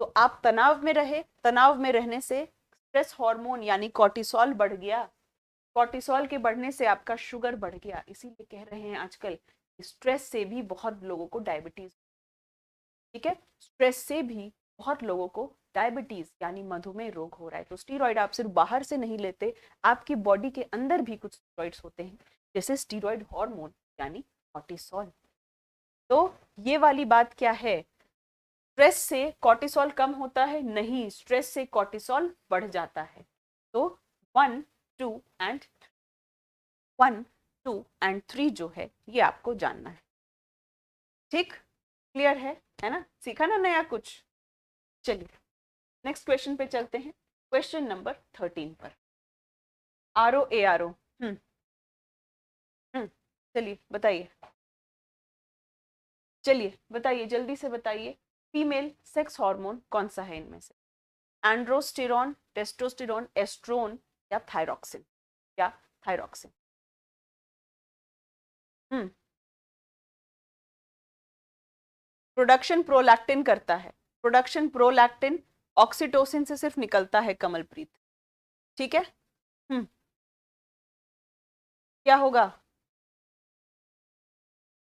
तो आप तनाव में रहे, तनाव में रहने से स्ट्रेस हार्मोन यानी कॉर्टिसोल बढ़ गया, कॉर्टिसोल के बढ़ने से आपका शुगर बढ़ गया। इसीलिए कह रहे हैं आजकल स्ट्रेस से भी बहुत लोगों को डायबिटीज, ठीक है, स्ट्रेस से भी बहुत लोगों को डायबिटीज यानी मधुमेह रोग हो रहा है। तो स्टीरॉयड आप सिर्फ बाहर से नहीं लेते, आपकी बॉडी के अंदर भी कुछ स्टीरॉइड्स होते हैं, जैसे स्टीरॉयड हार्मोन यानी कॉर्टिसोल। तो ये वाली बात क्या है? स्ट्रेस से कॉर्टिसोल कम होता है? नहीं, स्ट्रेस से कॉर्टिसोल बढ़ जाता है। तो 1 2 एंड 1 2 एंड 3 जो है ये आपको जानना है, ठीक, क्लियर है ना? सीखा ना नया कुछ? चलिए नेक्स्ट क्वेश्चन पे चलते हैं, क्वेश्चन नंबर 13 पर। आरओ ए आर ओ, चलिए बताइए, चलिए बताइए, जल्दी से बताइए, फीमेल सेक्स हार्मोन कौन सा है इनमें से? एंड्रोस्टेरॉन, टेस्टोस्टेरॉन, एस्ट्रोन या थायरॉक्सिन? या थायरॉक्सिन? प्रोडक्शन प्रोलैक्टिन करता है, प्रोडक्शन प्रोलैक्टिन ऑक्सीटोसिन से सिर्फ निकलता है कमलप्रीत, ठीक है। क्या होगा?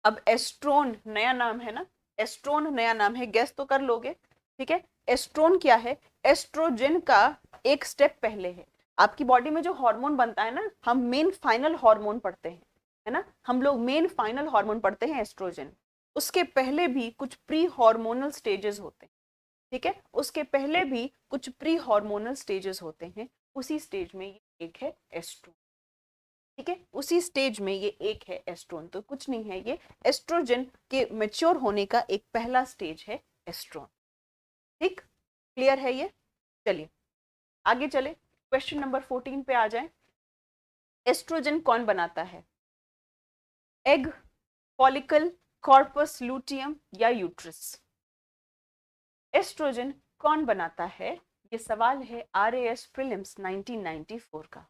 अब एस्ट्रोन नया नाम है ना, एस्ट्रोन नया नाम है, गेस तो कर लोगे, ठीक है। एस्ट्रोन क्या है? एस्ट्रोजन का एक स्टेप पहले है। आपकी बॉडी में जो हार्मोन बनता है ना, हम मेन फाइनल हार्मोन पढ़ते हैं, है ना, हम लोग मेन फाइनल हार्मोन पढ़ते हैं एस्ट्रोजन। उसके पहले भी कुछ प्री हार्मोनल स्टेजेस होते हैं, ठीक है, उसके पहले भी कुछ प्री हार्मोनल स्टेजेस होते हैं। उसी स्टेज में ये एक है एस्ट्रोन, ठीक है, उसी स्टेज में ये एक है एस्ट्रोन। तो कुछ नहीं है, ये एस्ट्रोजन के मैच्योर होने का एक पहला स्टेज है एस्ट्रोन, ठीक, क्लियर है ये? चलिए आगे चले, क्वेश्चन नंबर 14 पे आ जाए। एस्ट्रोजन कौन बनाता है? एग, फॉलिकल, कॉर्पस लूटियम या यूट्रस? एस्ट्रोजन कौन बनाता है? ये सवाल है RAS प्रीलिम्स 1994 का।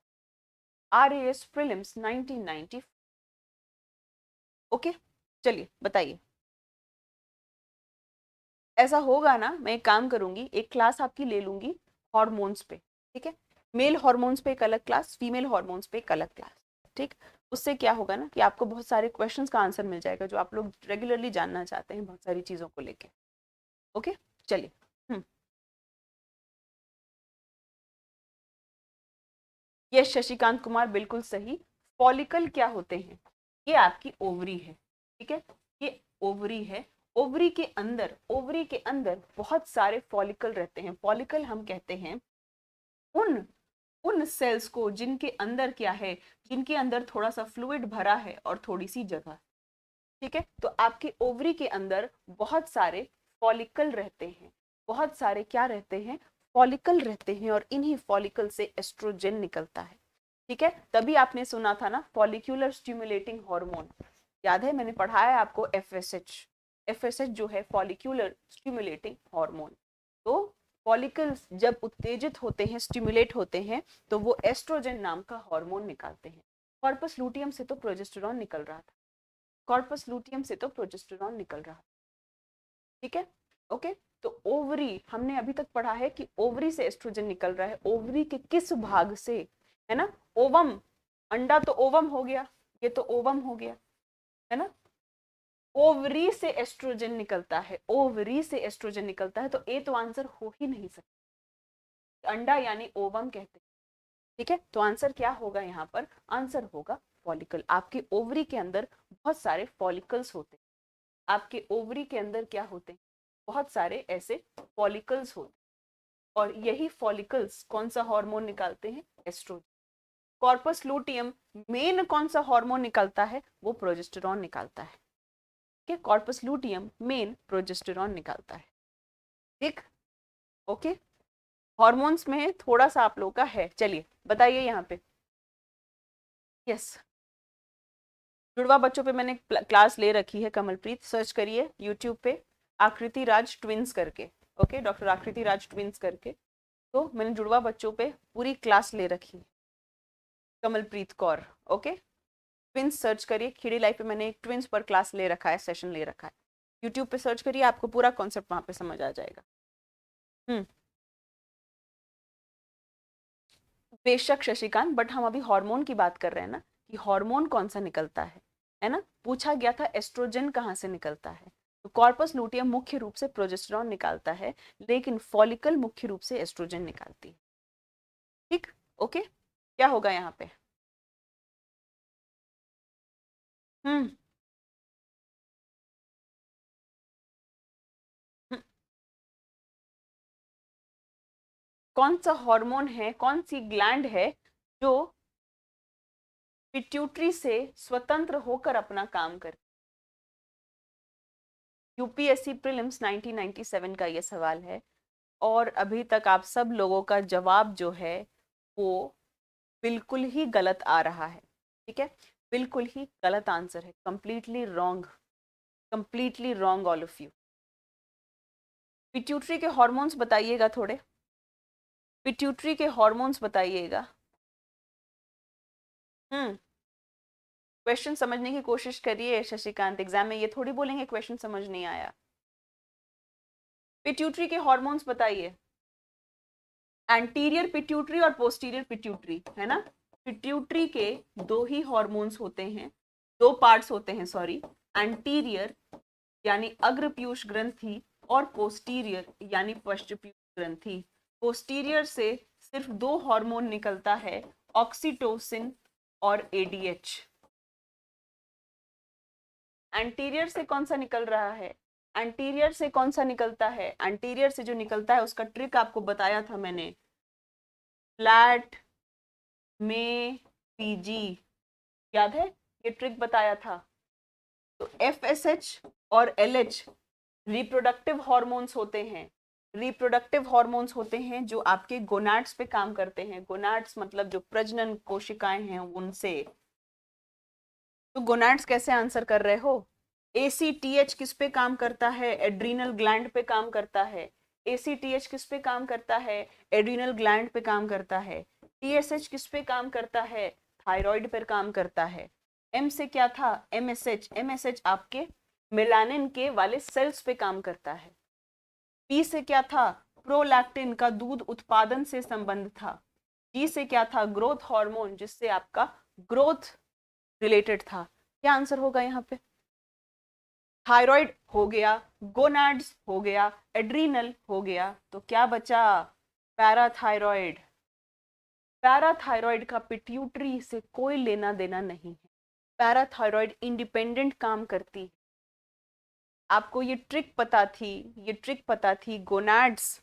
RAS prelims 1994। ओके, चलिए बताइए। ऐसा होगा ना, मैं एक काम करूंगी, एक क्लास आपकी ले लूंगी हॉर्मोन्स पे, ठीक है। मेल हॉर्मोन्स पे एक अलग क्लास, फीमेल हॉर्मोन्स पे एक अलग क्लास, ठीक। उससे क्या होगा ना कि आपको बहुत सारे क्वेश्चंस का आंसर मिल जाएगा जो आप लोग रेगुलरली जानना चाहते हैं बहुत सारी चीजों को लेके। ओके, चलिए। ये शशिकांत कुमार बिल्कुल सही। फॉलिकल क्या होते हैं? ये आपकी ओवरी है, ठीक है। ये ओवरी है। ओवरी के अंदर बहुत सारे फॉलिकल रहते हैं। फॉलिकल हम कहते हैं उन उन सेल्स को जिनके अंदर क्या है, जिनके अंदर थोड़ा सा फ्लूइड भरा है और थोड़ी सी जगह, ठीक है। तो आपके ओवरी के अंदर बहुत सारे फॉलिकल रहते हैं। बहुत सारे क्या रहते हैं? फॉलिकल रहते हैं, और इन्हीं फॉलिकल से एस्ट्रोजन निकलता है, ठीक है। तभी आपने सुना था ना फॉलिक्यूलर स्टिमुलेटिंग हार्मोन, याद है मैंने पढ़ाया आपको एफएसएच जो है फॉलिक्यूलर स्टिमुलेटिंग हार्मोन। तो फॉलिकल्स जब उत्तेजित होते हैं, स्टिमुलेट होते हैं, तो वो एस्ट्रोजन नाम का हार्मोन निकालते हैं। कॉर्पस लूटियम से तो प्रोजेस्टेरॉन निकल रहा था, कॉर्पस लूटियम से तो प्रोजेस्टेरॉन निकल रहा, ठीक है। ओके, तो ओवरी हमने अभी तक पढ़ा है कि ओवरी से एस्ट्रोजन निकल रहा है। ओवरी के किस भाग से? है ना, ओवम। अंडा तो ओवम हो गया, ये तो ओवम हो गया, है ना। ओवरी से एस्ट्रोजन निकलता है, ओवरी से एस्ट्रोजन निकलता है, तो ए तो आंसर हो ही नहीं सकता। अंडा यानी ओवम कहते हैं, ठीक है। तो आंसर क्या होगा यहाँ पर? आंसर होगा फॉलिकल। आपके ओवरी के अंदर बहुत सारे फॉलिकल्स होते हैं। आपके ओवरी के अंदर क्या होते हैं? बहुत सारे ऐसे फॉलिकल्स होते हैं, और यही फॉलिकल्स कौन सा हार्मोन निकालते हैं? एस्ट्रोजन। कॉर्पस लूटियम मेन कौन सा हार्मोन निकालता है? वो प्रोजेस्टेरॉन निकालता है, ठीक है। कॉर्पस लूटियम मेन प्रोजेस्टेरॉन निकालता है, ठीक। ओके, हार्मोन्स में थोड़ा सा आप लोगों का है। चलिए बताइए यहाँ पे। यस, जुड़वा बच्चों पे मैंने क्लास ले रखी है, कमलप्रीत सर्च करिए यूट्यूब पे आकृति राज ट्विंस करके। ओके, डॉक्टर आकृति राज ट्विंस करके, तो मैंने जुड़वा बच्चों पे पूरी क्लास ले रखी है, Kamalpreet Kaur. Okay, twins search करिए, खिड़ी लाइफ पे मैंने एक ट्विंस पर क्लास ले रखा है, सेशन ले रखा है। यूट्यूब पे सर्च करिए, आपको पूरा कॉन्सेप्ट वहां पे समझ आ जाएगा। बेशक शशिकांत, बट हम अभी हार्मोन की बात कर रहे हैं ना, कि हार्मोन कौन सा निकलता है ना। पूछा गया था एस्ट्रोजन कहाँ से निकलता है, तो कॉर्पस लूटियम मुख्य रूप से प्रोजेस्टेरॉन निकालता है, लेकिन फॉलिकल मुख्य रूप से एस्ट्रोजन निकालती है, ठीक। ओके, क्या होगा यहाँ पे? हम्म हम्म, कौन सा हार्मोन है, कौन सी ग्लैंड है जो पिट्यूटरी से स्वतंत्र होकर अपना काम करे? यूपीएससी प्रीलिम्स 1997 का ये सवाल है, और अभी तक आप सब लोगों का जवाब जो है वो बिल्कुल ही गलत आ रहा है, ठीक है। बिल्कुल ही गलत आंसर है, completely wrong, completely wrong all of you. Pituitary के हॉर्मोन्स बताइएगा थोड़े, पिट्यूटरी के हॉर्मोन्स बताइएगा। क्वेश्चन समझने की कोशिश करिए शशिकांत, एग्जाम में ये थोड़ी बोलेंगे क्वेश्चन समझ नहीं आया। पिट्यूटरी के हॉर्मोन्स बताइए। एंटीरियर पिट्यूटरी और पोस्टीरियर पिट्यूटरी, है ना। पिट्यूटरी के दो ही हॉर्मोन्स होते हैं, दो पार्ट्स होते हैं, सॉरी। एंटीरियर यानी अग्र पीयूष ग्रंथि, और पोस्टीरियर यानी पश्च पीयूष ग्रंथि। पोस्टीरियर से सिर्फ दो हार्मोन निकलता है, ऑक्सीटोसिन और एडीएच। एंटीरियर से कौन सा निकल रहा है? एंटीरियर से कौन सा निकलता है? एंटीरियर से जो निकलता है उसका ट्रिक आपको बताया था मैंने, फ्लैट में पीजी, याद है, ये ट्रिक बताया था। तो एफएसएच और एलएच रिप्रोडक्टिव हार्मोन्स होते हैं, रिप्रोडक्टिव हार्मोन्स होते हैं जो आपके गोनाड्स पे काम करते हैं। गोनाड्स मतलब जो प्रजनन कोशिकाएं हैं उनसे। तो गोनाड्स कैसे आंसर कर रहे हो? एसीटीएच किस पे काम करता है? एड्रीनल ग्लैंड पे काम करता है। ACTH किस पे काम करता है? एड्रीनल ग्लैंड पे काम करता है। TSH किस पे काम करता है? थायराइड पर काम करता है। M से क्या था? MSH आपके मेलानिन के वाले सेल्स पे काम करता है। P से क्या था? प्रोलैक्टिन का दूध उत्पादन से संबंध था। G से क्या था? ग्रोथ हार्मोन, जिससे आपका ग्रोथ रिलेटेड था। क्या आंसर होगा यहाँ पे? थायराइड हो गया, गोनाड्स हो गया, एड्रीनल हो गया, तो क्या बचा? पैराथायराइड। पैराथायराइड का पिट्यूटरी से कोई लेना देना नहीं है। पैराथायराइड इंडिपेंडेंट काम करती है। आपको ये ट्रिक पता थी। गोनाड्स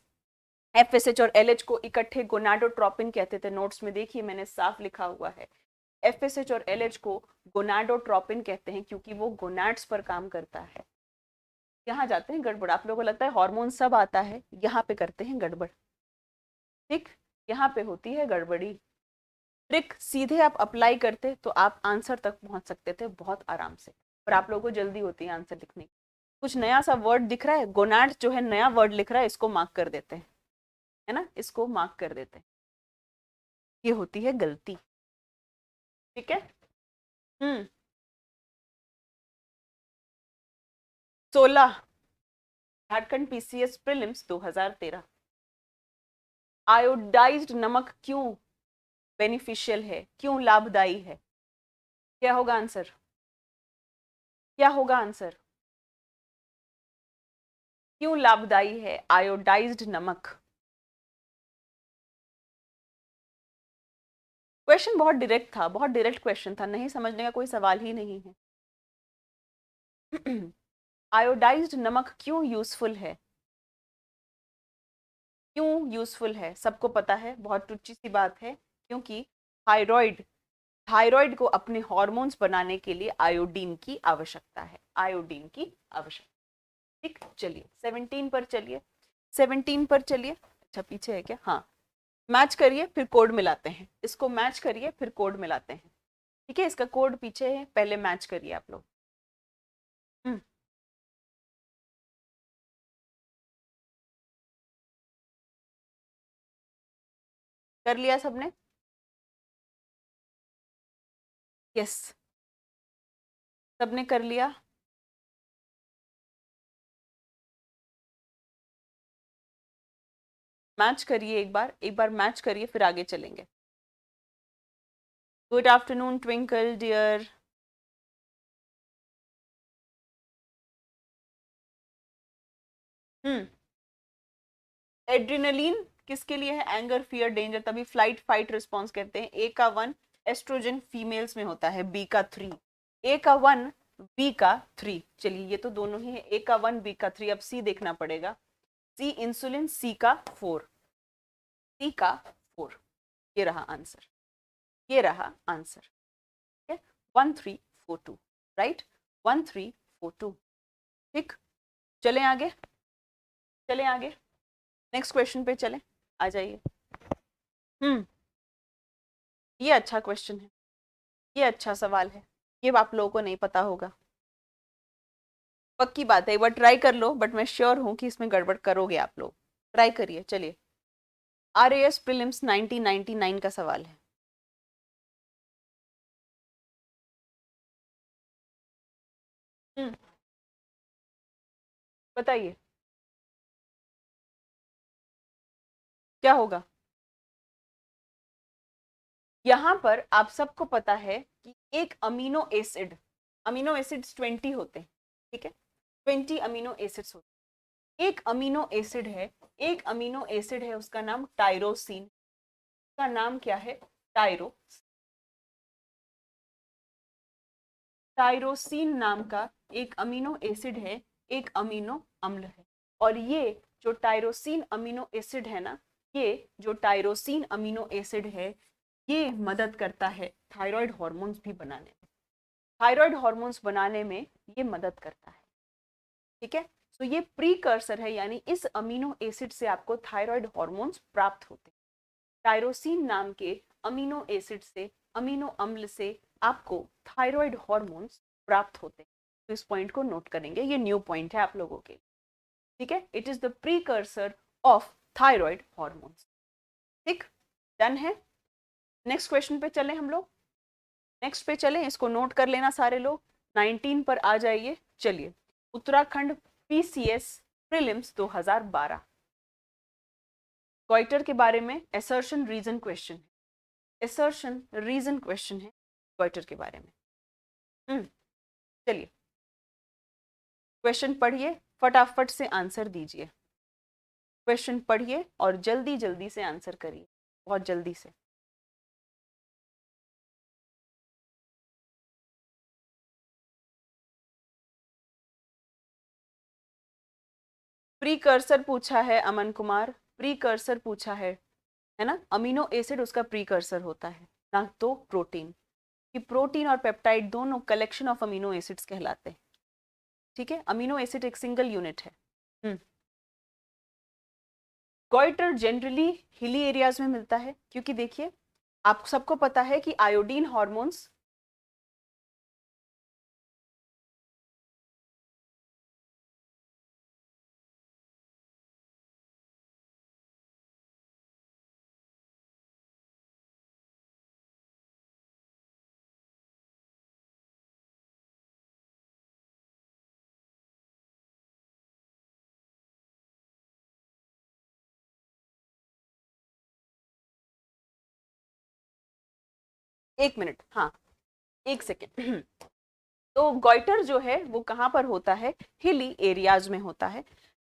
FSH और LH को इकट्ठे गोनाडोट्रोपिन कहते थे। नोट्स में देखिए मैंने साफ लिखा हुआ है, FSH और LH को गोनाडोट्रोपिन कहते हैं क्योंकि वो गोनाड्स पर काम करता है। यहाँ जाते हैं गड़बड़। आप लोगों को लगता है हार्मोन सब आता है, यहाँ पे करते हैं गड़बड़। ठीक, यहाँ पे होती है गड़बड़ी। ट्रिक सीधे आप अप्लाई करते तो आप आंसर तक पहुंच सकते थे बहुत आराम से, पर आप लोगों को जल्दी होती है आंसर लिखने की। कुछ नया सा वर्ड दिख रहा है, गोनाड जो है नया वर्ड लिख रहा है, इसको मार्क कर देते हैं, है ना, इसको मार्क कर देते हैं। ये होती है गलती। ठीक है। 16 झारखंड PCS प्रीलिम्स 2013। आयोडाइज्ड नमक क्यों बेनिफिशियल है, क्यों लाभदायी है? क्या होगा आंसर? क्या होगा आंसर? क्यों लाभदायी है आयोडाइज्ड नमक? क्वेश्चन बहुत डायरेक्ट था, बहुत डायरेक्ट क्वेश्चन था, नहीं समझने का कोई सवाल ही नहीं है। आयोडाइज्ड नमक क्यों यूजफुल है? क्यों यूजफुल है सबको पता है, बहुत टुच्ची सी बात है। क्योंकि थायराइड को अपने हॉर्मोन्स बनाने के लिए आयोडीन की आवश्यकता है, आयोडीन की आवश्यकता। ठीक, चलिए 17 पर चलिए, 17 पर चलिए। अच्छा पीछे है क्या? हाँ, मैच करिए फिर कोड मिलाते हैं, इसको मैच करिए फिर कोड मिलाते हैं। ठीक है, इसका कोड पीछे है, पहले मैच करिए आप लोग। कर लिया सबने? यस, सबने कर लिया। मैच करिए, एक बार मैच करिए फिर आगे चलेंगे। Good afternoon Twinkle dear. Adrenaline किसके लिए है? एंगर, फियर, डेंजर, तभी फ्लाइट फाइट रिस्पॉन्स कहते हैं। A का 1 एस्ट्रोजन फीमेल्स में होता है, B का 3। A का 1 B का 3। चलिए ये तो दोनों ही है, A का 1 B का 3। अब C देखना पड़ेगा, C इंसुलिन, C का 4, C का 4। ये रहा आंसर, ये रहा आंसर। ठीक है, 1342, राइट, 1342। ठीक, चलें आगे, चलें आगे, नेक्स्ट क्वेश्चन पे चलें, आ जाइए। ये अच्छा क्वेश्चन है, ये अच्छा सवाल है, ये आप लोगों को नहीं पता होगा। पक्की बात है, एक बार ट्राई कर लो, बट मैं श्योर हूं कि इसमें गड़बड़ करोगे आप लोग। ट्राई करिए। चलिए, RAS प्रीलिम्स 1999 का सवाल है। बताइए क्या होगा। यहां पर आप सबको पता है कि एक अमीनो एसिड्स 20 होते हैं। ठीक है, 20 अमीनो एसिड्स होते हैं। एक अमीनो एसिड है, एक अमीनो एसिड है, उसका नाम टायरोसिन। उसका नाम क्या है? टायरोसिन नाम का एक अमीनो एसिड है, एक अमीनो अम्ल है। और ये जो टायरोसिन अमीनो एसिड है ना, ये जो टायरोसिन अमीनो एसिड है, ये मदद करता है थायराइड हार्मोन्स भी बनाने में। थायराइड हार्मोन्स बनाने में ये मदद करता है। ठीक है, तो ये प्रीकर्सर है, यानी इस अमीनो एसिड से आपको थायराइड हार्मोन्स प्राप्त होते हैं। टायरोसिन नाम के अमीनो एसिड से, अमीनो अम्ल से आपको थायराइड हार्मोन्स प्राप्त होते हैं। तो इस पॉइंट को नोट करेंगे, ये न्यू पॉइंट है आप लोगों के। ठीक है, it is the precursor of thyroid hormones. ठीक, डन है। नेक्स्ट क्वेश्चन पे चले हम लोग, नेक्स्ट पे चले, इसको नोट कर लेना सारे लोग, 19 पर आ जाइए। चलिए, उत्तराखंड पीसीएस प्रीलिम्स 2012, गॉइटर के बारे में असर्शन रीजन क्वेश्चन है, असर्शन रीजन क्वेश्चन है गॉइटर के बारे में। चलिए क्वेश्चन पढ़िए, फटाफट से आंसर दीजिए, क्वेश्चन पढ़िए और जल्दी जल्दी से आंसर करिए, बहुत जल्दी से। प्रीकर्सर पूछा है अमन कुमार, प्रीकर्सर पूछा है ना, अमीनो एसिड उसका प्रीकर्सर होता है, ना तो प्रोटीन, कि प्रोटीन और पेप्टाइड दोनों कलेक्शन ऑफ अमीनो एसिड्स कहलाते हैं। ठीक है, अमीनो एसिड एक सिंगल यूनिट है। गॉइटर जनरली हिली एरियाज में मिलता है, क्योंकि देखिए आप सबको पता है कि आयोडीन हॉर्मोन्स एक मिनट, हाँ एक सेकेंड। तो गॉइटर जो है वो कहाँ पर होता है, हिली एरियाज में होता है।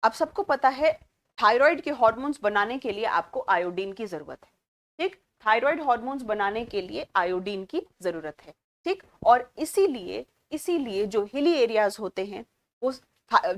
आप सबको पता है थायराइड के हार्मोन्स बनाने के लिए आपको आयोडीन की जरूरत है। ठीक, थायराइड हार्मोन्स बनाने के लिए आयोडीन की जरूरत है। ठीक, और इसीलिए जो हिली एरियाज होते हैं वो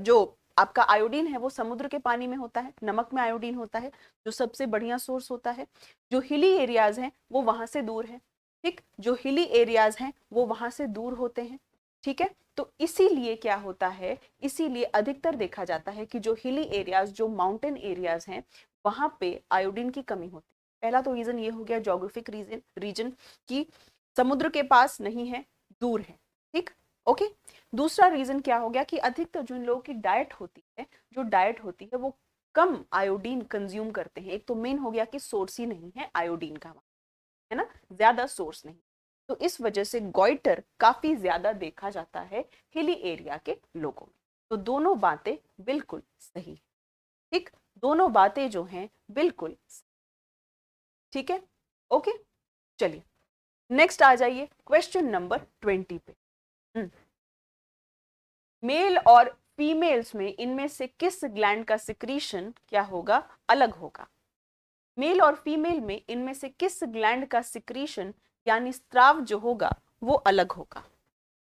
जो आपका आयोडीन है वो समुद्र के पानी में होता है, नमक में आयोडीन होता है जो सबसे बढ़िया सोर्स होता है। जो हिली एरियाज हैं वो वहां से दूर है। ठीक, जो हिली एरियाज हैं वो वहां से दूर होते हैं। ठीक है, तो इसीलिए क्या होता है, इसीलिए अधिकतर देखा जाता है कि जो हिली एरियाज, जो माउंटेन एरियाज हैं वहां पे आयोडीन की कमी होती है। पहला तो रीजन ये हो गया जोग्राफिक रीजन कि समुद्र के पास नहीं है, दूर है। ठीक, ओके। दूसरा रीजन क्या हो गया कि अधिकतर जो इन लोगों की डाइट होती है, जो डाइट होती है वो कम आयोडीन कंज्यूम करते हैं। एक तो मेन हो गया कि सोर्स ही नहीं है आयोडीन का, है ना, ज्यादा सोर्स नहीं, तो इस वजह से गॉइटर काफी ज्यादा देखा जाता है हिली एरिया के लोगों में। तो दोनों बातें बिल्कुल सही, ठीक, दोनों बातें जो हैं बिल्कुल सही। ठीक है, ओके। चलिए नेक्स्ट आ जाइए क्वेश्चन नंबर 20 पे। मेल और फीमेल्स में इनमें से किस ग्लैंड का सिक्रीशन क्या होगा, अलग होगा। मेल और फीमेल में इनमें से किस ग्लैंड का सिक्रीशन यानी स्त्राव जो होगा वो अलग होगा।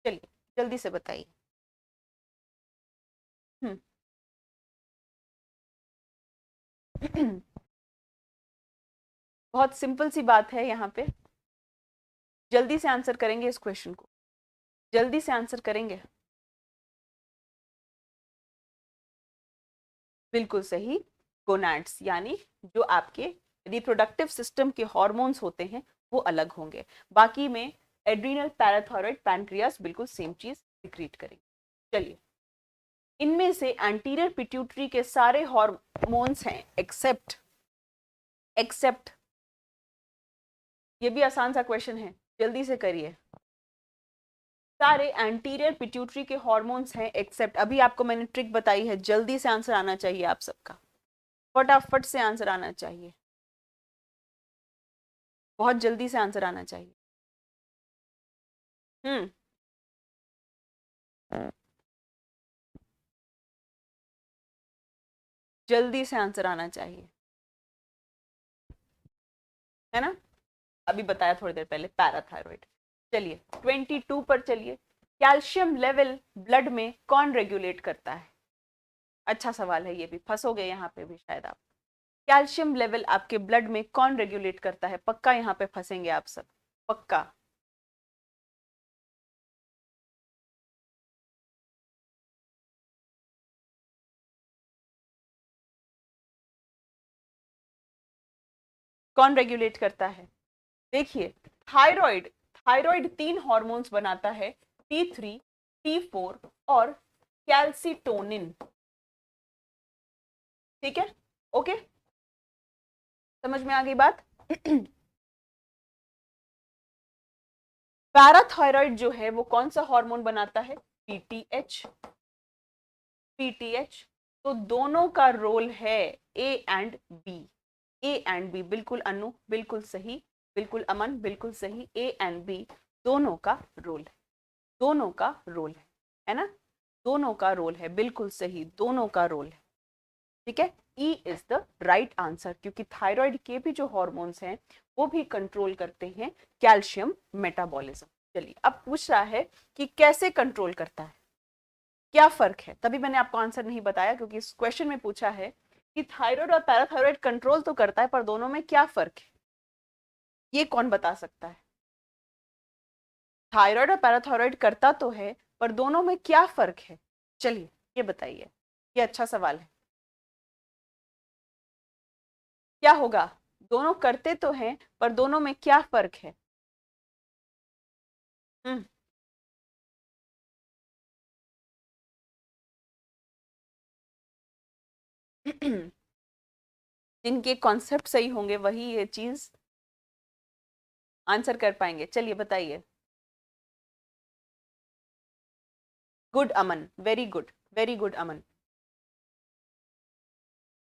चलिए जल्दी से बताइए। बहुत सिंपल सी बात है यहाँ पे, जल्दी से आंसर करेंगे इस क्वेश्चन को, जल्दी से आंसर करेंगे। बिल्कुल सही, गोनाड्स, यानी जो आपके रिप्रोडक्टिव सिस्टम के हॉर्मोन्स होते हैं वो अलग होंगे। बाकी में एड्रीनल, पैराथायराइड, पैनक्रियास बिल्कुल सेम चीज सिक्रीट करेंगे। चलिए, इनमें से एंटीरियर पिट्यूटरी के सारे हॉर्मोन्स हैं एक्सेप्ट, ये भी आसान सा क्वेश्चन है, जल्दी से करिए। सारे एंटीरियर पिट्यूटरी के हॉर्मोन्स हैं एक्सेप्ट, अभी आपको मैंने ट्रिक बताई है, जल्दी से आंसर आना चाहिए आप सबका, फटाफट से आंसर आना चाहिए, बहुत जल्दी से आंसर आना चाहिए। हम्म, जल्दी से आंसर आना चाहिए, है ना, अभी बताया थोड़ी देर पहले, पैराथायरॉइड। चलिए 22 पर चलिए, कैल्शियम लेवल ब्लड में कौन रेगुलेट करता है। अच्छा सवाल है ये भी, फंसोगे यहाँ पे भी शायद आप। कैल्शियम लेवल आपके ब्लड में कौन रेगुलेट करता है, पक्का यहाँ पे फंसेंगे आप सब, पक्का। कौन रेगुलेट करता है, देखिए थायराइड, थायराइड 3 हॉर्मोन्स बनाता है, T3, T4 और कैल्सिटोनिन। ठीक है, ओके, समझ में आ गई बात? पैराथायराइड जो है वो कौन सा हार्मोन बनाता है? पीटीएच। पीटीएच, तो दोनों का रोल है A and B. A and B, बिल्कुल अनु, बिल्कुल सही, बिल्कुल अमन, बिल्कुल सही। ए एंड बी दोनों का रोल है, दोनों का रोल है ना? दोनों का रोल है, बिल्कुल सही, दोनों का रोल है। ठीक है, E is the right answer, क्योंकि थायराइड के भी जो हॉर्मोन्स हैं वो भी कंट्रोल करते हैं कैल्शियम मेटाबॉलिज्म। चलिए, अब पूछ रहा है कि कैसे कंट्रोल करता है, क्या फर्क है? तभी मैंने आपको आंसर नहीं बताया, क्योंकि इस क्वेश्चन में पूछा है कि थायराइड और पैराथायराइड कंट्रोल तो करता है, पर दोनों में क्या फर्क है, ये कौन बता सकता है? थायराइड और पैराथायराइड करता तो है, पर दोनों में क्या फर्क है? चलिए ये बताइए, ये अच्छा सवाल है। क्या होगा? दोनों करते तो हैं, पर दोनों में क्या फर्क है? हम्म जिनके कॉन्सेप्ट सही होंगे वही ये चीज आंसर कर पाएंगे। चलिए बताइए। गुड अमन, वेरी गुड, वेरी गुड अमन।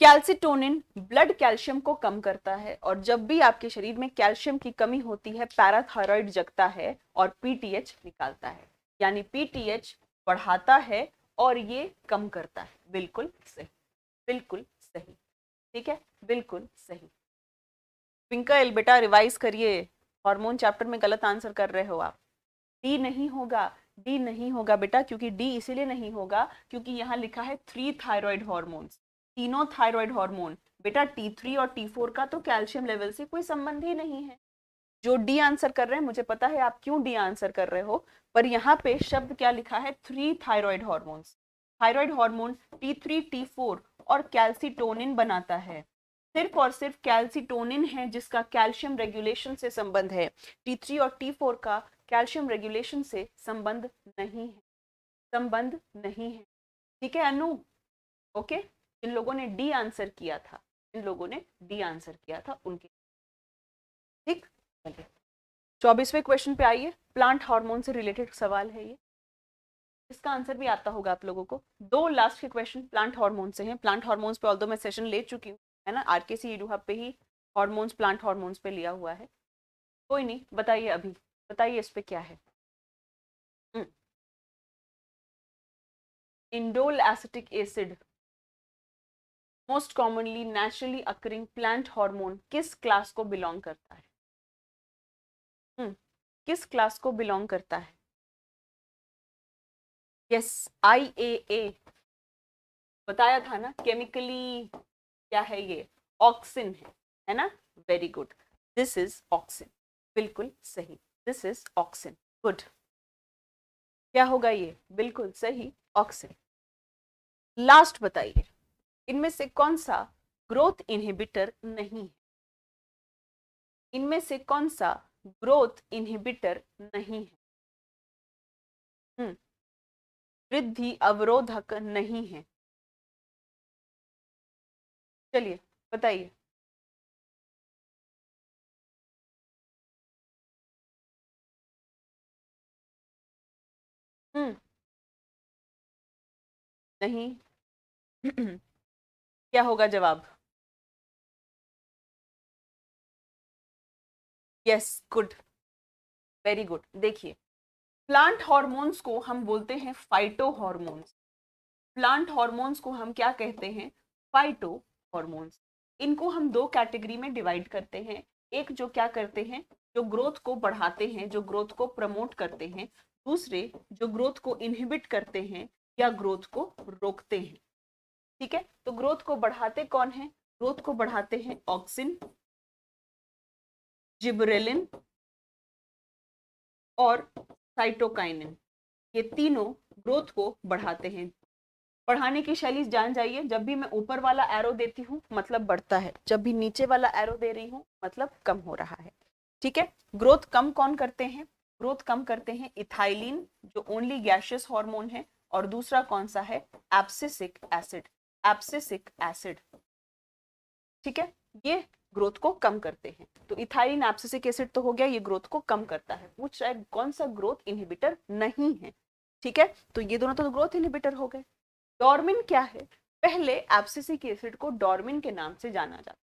कैल्सिटोनिन ब्लड कैल्शियम को कम करता है, और जब भी आपके शरीर में कैल्शियम की कमी होती है पैराथायराइड जगता है और पीटीएच निकालता है, यानी पीटीएच बढ़ाता है और ये कम करता है। बिल्कुल सही, बिल्कुल सही, ठीक है, बिल्कुल सही। ट्विंकल बेटा रिवाइज करिए, हार्मोन चैप्टर में गलत आंसर कर रहे हो आप। डी नहीं होगा, डी नहीं होगा बेटा, क्योंकि डी इसीलिए नहीं होगा क्योंकि यहाँ लिखा है 3 थायराइड हॉर्मोन्स, तीनों थायराइड हार्मोन। बेटा T3 और T4 का तो कैल्शियम लेवल से कोई संबंध ही नहीं है। जो डी आंसर कर रहे हैं, मुझे पता है आप क्यों डी आंसर कर रहे हो, पर यहाँ पे शब्द क्या लिखा है? 3 thyroid hormones. Thyroid hormone T3 T4 और कैल्सिटोनिन बनाता है। सिर्फ और सिर्फ कैल्सिटोनिन है जिसका कैल्शियम रेगुलेशन से संबंध है। T3 और T4 का कैल्शियम रेगुलेशन से संबंध नहीं है, संबंध नहीं है। ठीक है अनु? ओके, इन लोगों ने डी आंसर किया था, इन लोगों ने डी आंसर किया था उनके। ठीक, चलिए 24वें क्वेश्चन पे आइए। प्लांट हार्मोन से रिलेटेड सवाल है ये, इसका आंसर भी आता होगा आप लोगों को। दो लास्ट के क्वेश्चन प्लांट हार्मोन से हैं। प्लांट हार्मोन्स पे ऑल्दो मैं सेशन ले चुकी हूँ, है ना, आरकेसी ईडू हब पे ही हार्मोन्स, प्लांट हार्मोन्स पे लिया हुआ है। कोई नहीं, बताइए अभी, बताइए इस पे क्या है। Indole acetic acid most commonly naturally occurring plant hormone किस क्लास को बिलोंग करता है? किस क्लास को बिलोंग करता है? यस, IAA बताया था ना, केमिकली क्या है ये? ऑक्सिन है ना? Very good, this is auxin, बिल्कुल सही, दिस इज ऑक्सिन। गुड, क्या होगा ये? बिल्कुल सही, ऑक्सिन। लास्ट बताइए, इनमें से कौन सा ग्रोथ इनहिबिटर नहीं है? इनमें से कौन सा ग्रोथ इनहिबिटर नहीं है? वृद्धि अवरोधक नहीं है? चलिए बताइए। हम्म नहीं क्या होगा जवाब? Yes, good, very good. देखिए, प्लांट हार्मोन्स को हम बोलते हैं फाइटो हार्मोन्स। प्लांट हार्मोन्स को हम क्या कहते हैं? Phyto hormones. इनको हम दो कैटेगरी में डिवाइड करते हैं। एक जो क्या करते हैं, जो ग्रोथ को बढ़ाते हैं, जो ग्रोथ को प्रमोट करते हैं। दूसरे जो ग्रोथ को इनहिबिट करते हैं या ग्रोथ को रोकते हैं। ठीक है, तो ग्रोथ को बढ़ाते कौन है? ग्रोथ को बढ़ाते हैं ऑक्सिन, जिबरेलिन और साइटोकाइनिन। ये तीनों ग्रोथ को बढ़ाते हैं। बढ़ाने की शैली जान जाइए, जब भी मैं ऊपर वाला एरो देती हूँ मतलब बढ़ता है, जब भी नीचे वाला एरो दे रही हूँ मतलब कम हो रहा है। ठीक है, ग्रोथ कम कौन करते हैं? ग्रोथ कम करते हैं इथाइलिन, जो ओनली गैसियस हार्मोन है, और दूसरा कौन सा है? Abscisic acid, abscisic acid. ठीक है, ये ग्रोथ को कम करते हैं। तो इथाइलिन एब्सिसिक एसिड तो हो गया, ये ग्रोथ को कम करता है। पूछ रहा है कौन सा ग्रोथ इनहिबिटर नहीं है। ठीक है, तो ये दोनों तो ग्रोथ इनहिबिटर हो गए। डॉर्मिन क्या है? पहले एब्सिसिक एसिड को डॉर्मिन के नाम से जाना जाता है।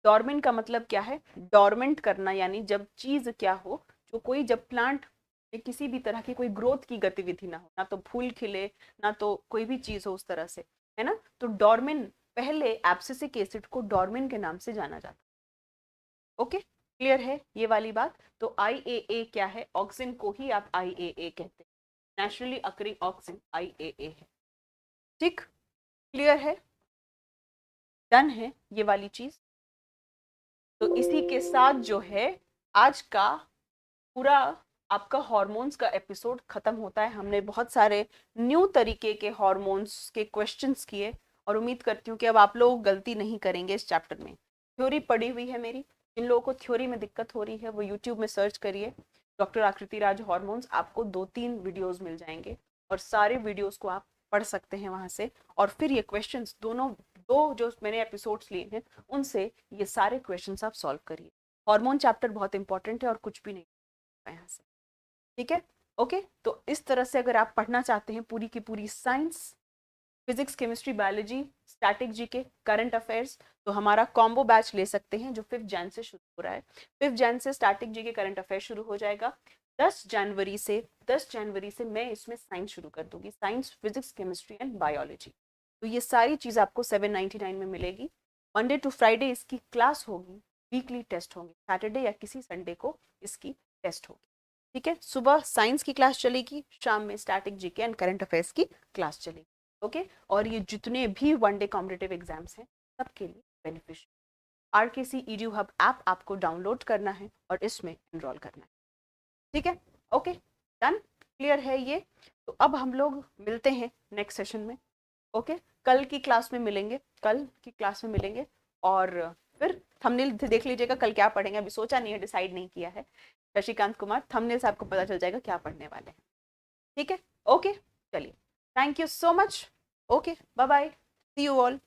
डॉर्मिन का मतलब क्या है? डॉर्मेंट करना, यानी जब चीज क्या हो, जो कोई जब प्लांट में किसी भी तरह की कोई ग्रोथ की गतिविधि ना हो, ना तो फूल खिले, ना तो कोई भी चीज हो उस तरह से, है ना। तो डॉर्मिन, पहले एब्सिसिक एसिड को डॉर्मिन के नाम से जाना जाता है। ओके, क्लियर है ये वाली बात। तो IAA क्या है? ऑक्सिन को ही आप IAA कहते हैं, नेचुरली अकरिंग ऑक्सिन IAA है। ठीक, क्लियर है, डन है ये वाली चीज। तो इसी के साथ जो है आज का पूरा आपका हॉर्मोन्स का एपिसोड खत्म होता है। हमने बहुत सारे न्यू तरीके के हॉर्मोन्स के क्वेश्चंस किए और उम्मीद करती हूँ कि अब आप लोग गलती नहीं करेंगे इस चैप्टर में। थ्योरी पढ़ी हुई है मेरी, जिन लोगों को थ्योरी में दिक्कत हो रही है वो यूट्यूब में सर्च करिए डॉक्टर आकृति राज हॉर्मोन्स, आपको 2-3 वीडियोस मिल जाएंगे और सारे वीडियोस को आप पढ़ सकते हैं वहां से। और फिर ये क्वेश्चंस दोनों दो जो मैंने एपिसोड्स लिए हैं उनसे ये सारे क्वेश्चंस आप सॉल्व करिए। हार्मोन चैप्टर बहुत इंपॉर्टेंट है और कुछ भी नहीं यहाँ से। ठीक है, ओके। तो इस तरह से अगर आप पढ़ना चाहते हैं पूरी की पूरी science, physics, chemistry, biology, static GK, current affairs, तो हमारा कॉम्बो बैच ले सकते हैं जो 5 जैन से शुरू हो रहा है। 5 जैन से स्टैटिक जीके करंट अफेयर शुरू हो जाएगा। 10 जनवरी से मैं इसमें साइंस शुरू कर दूंगी, science, physics, chemistry and biology. तो ये सारी चीज आपको 799 में मिलेगी। मंडे टू फ्राइडे इसकी क्लास होगी, वीकली टेस्ट होंगे, सैटरडे या किसी संडे को इसकी टेस्ट होगी। ठीक है, सुबह साइंस की क्लास चलेगी, शाम में static GK and current affairs की क्लास चलेगी। ओके, और ये जितने भी वनडे कॉम्पिटिटिव एग्जाम्स हैं सबके लिए beneficial. RKC EDU hub app आपको डाउनलोड करना है और इसमें एनरोल करना है। ठीक है, ओके, डन, क्लियर है ये। तो अब हम लोग मिलते हैं नेक्स्ट सेशन में। ओके, कल की क्लास में मिलेंगे, और फिर थंबनेल देख लीजिएगा कल क्या पढ़ेंगे। अभी सोचा नहीं है, डिसाइड नहीं किया है। शशिकांत कुमार, थंबनेल से आपको पता चल जाएगा क्या पढ़ने वाले हैं। ठीक है, ओके, चलिए, thank you so much. Okay, bye bye, see you all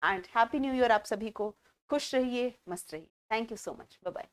and happy new year. आप सभी को खुश रहिए, मस्त रहिए। Thank you so much, bye bye.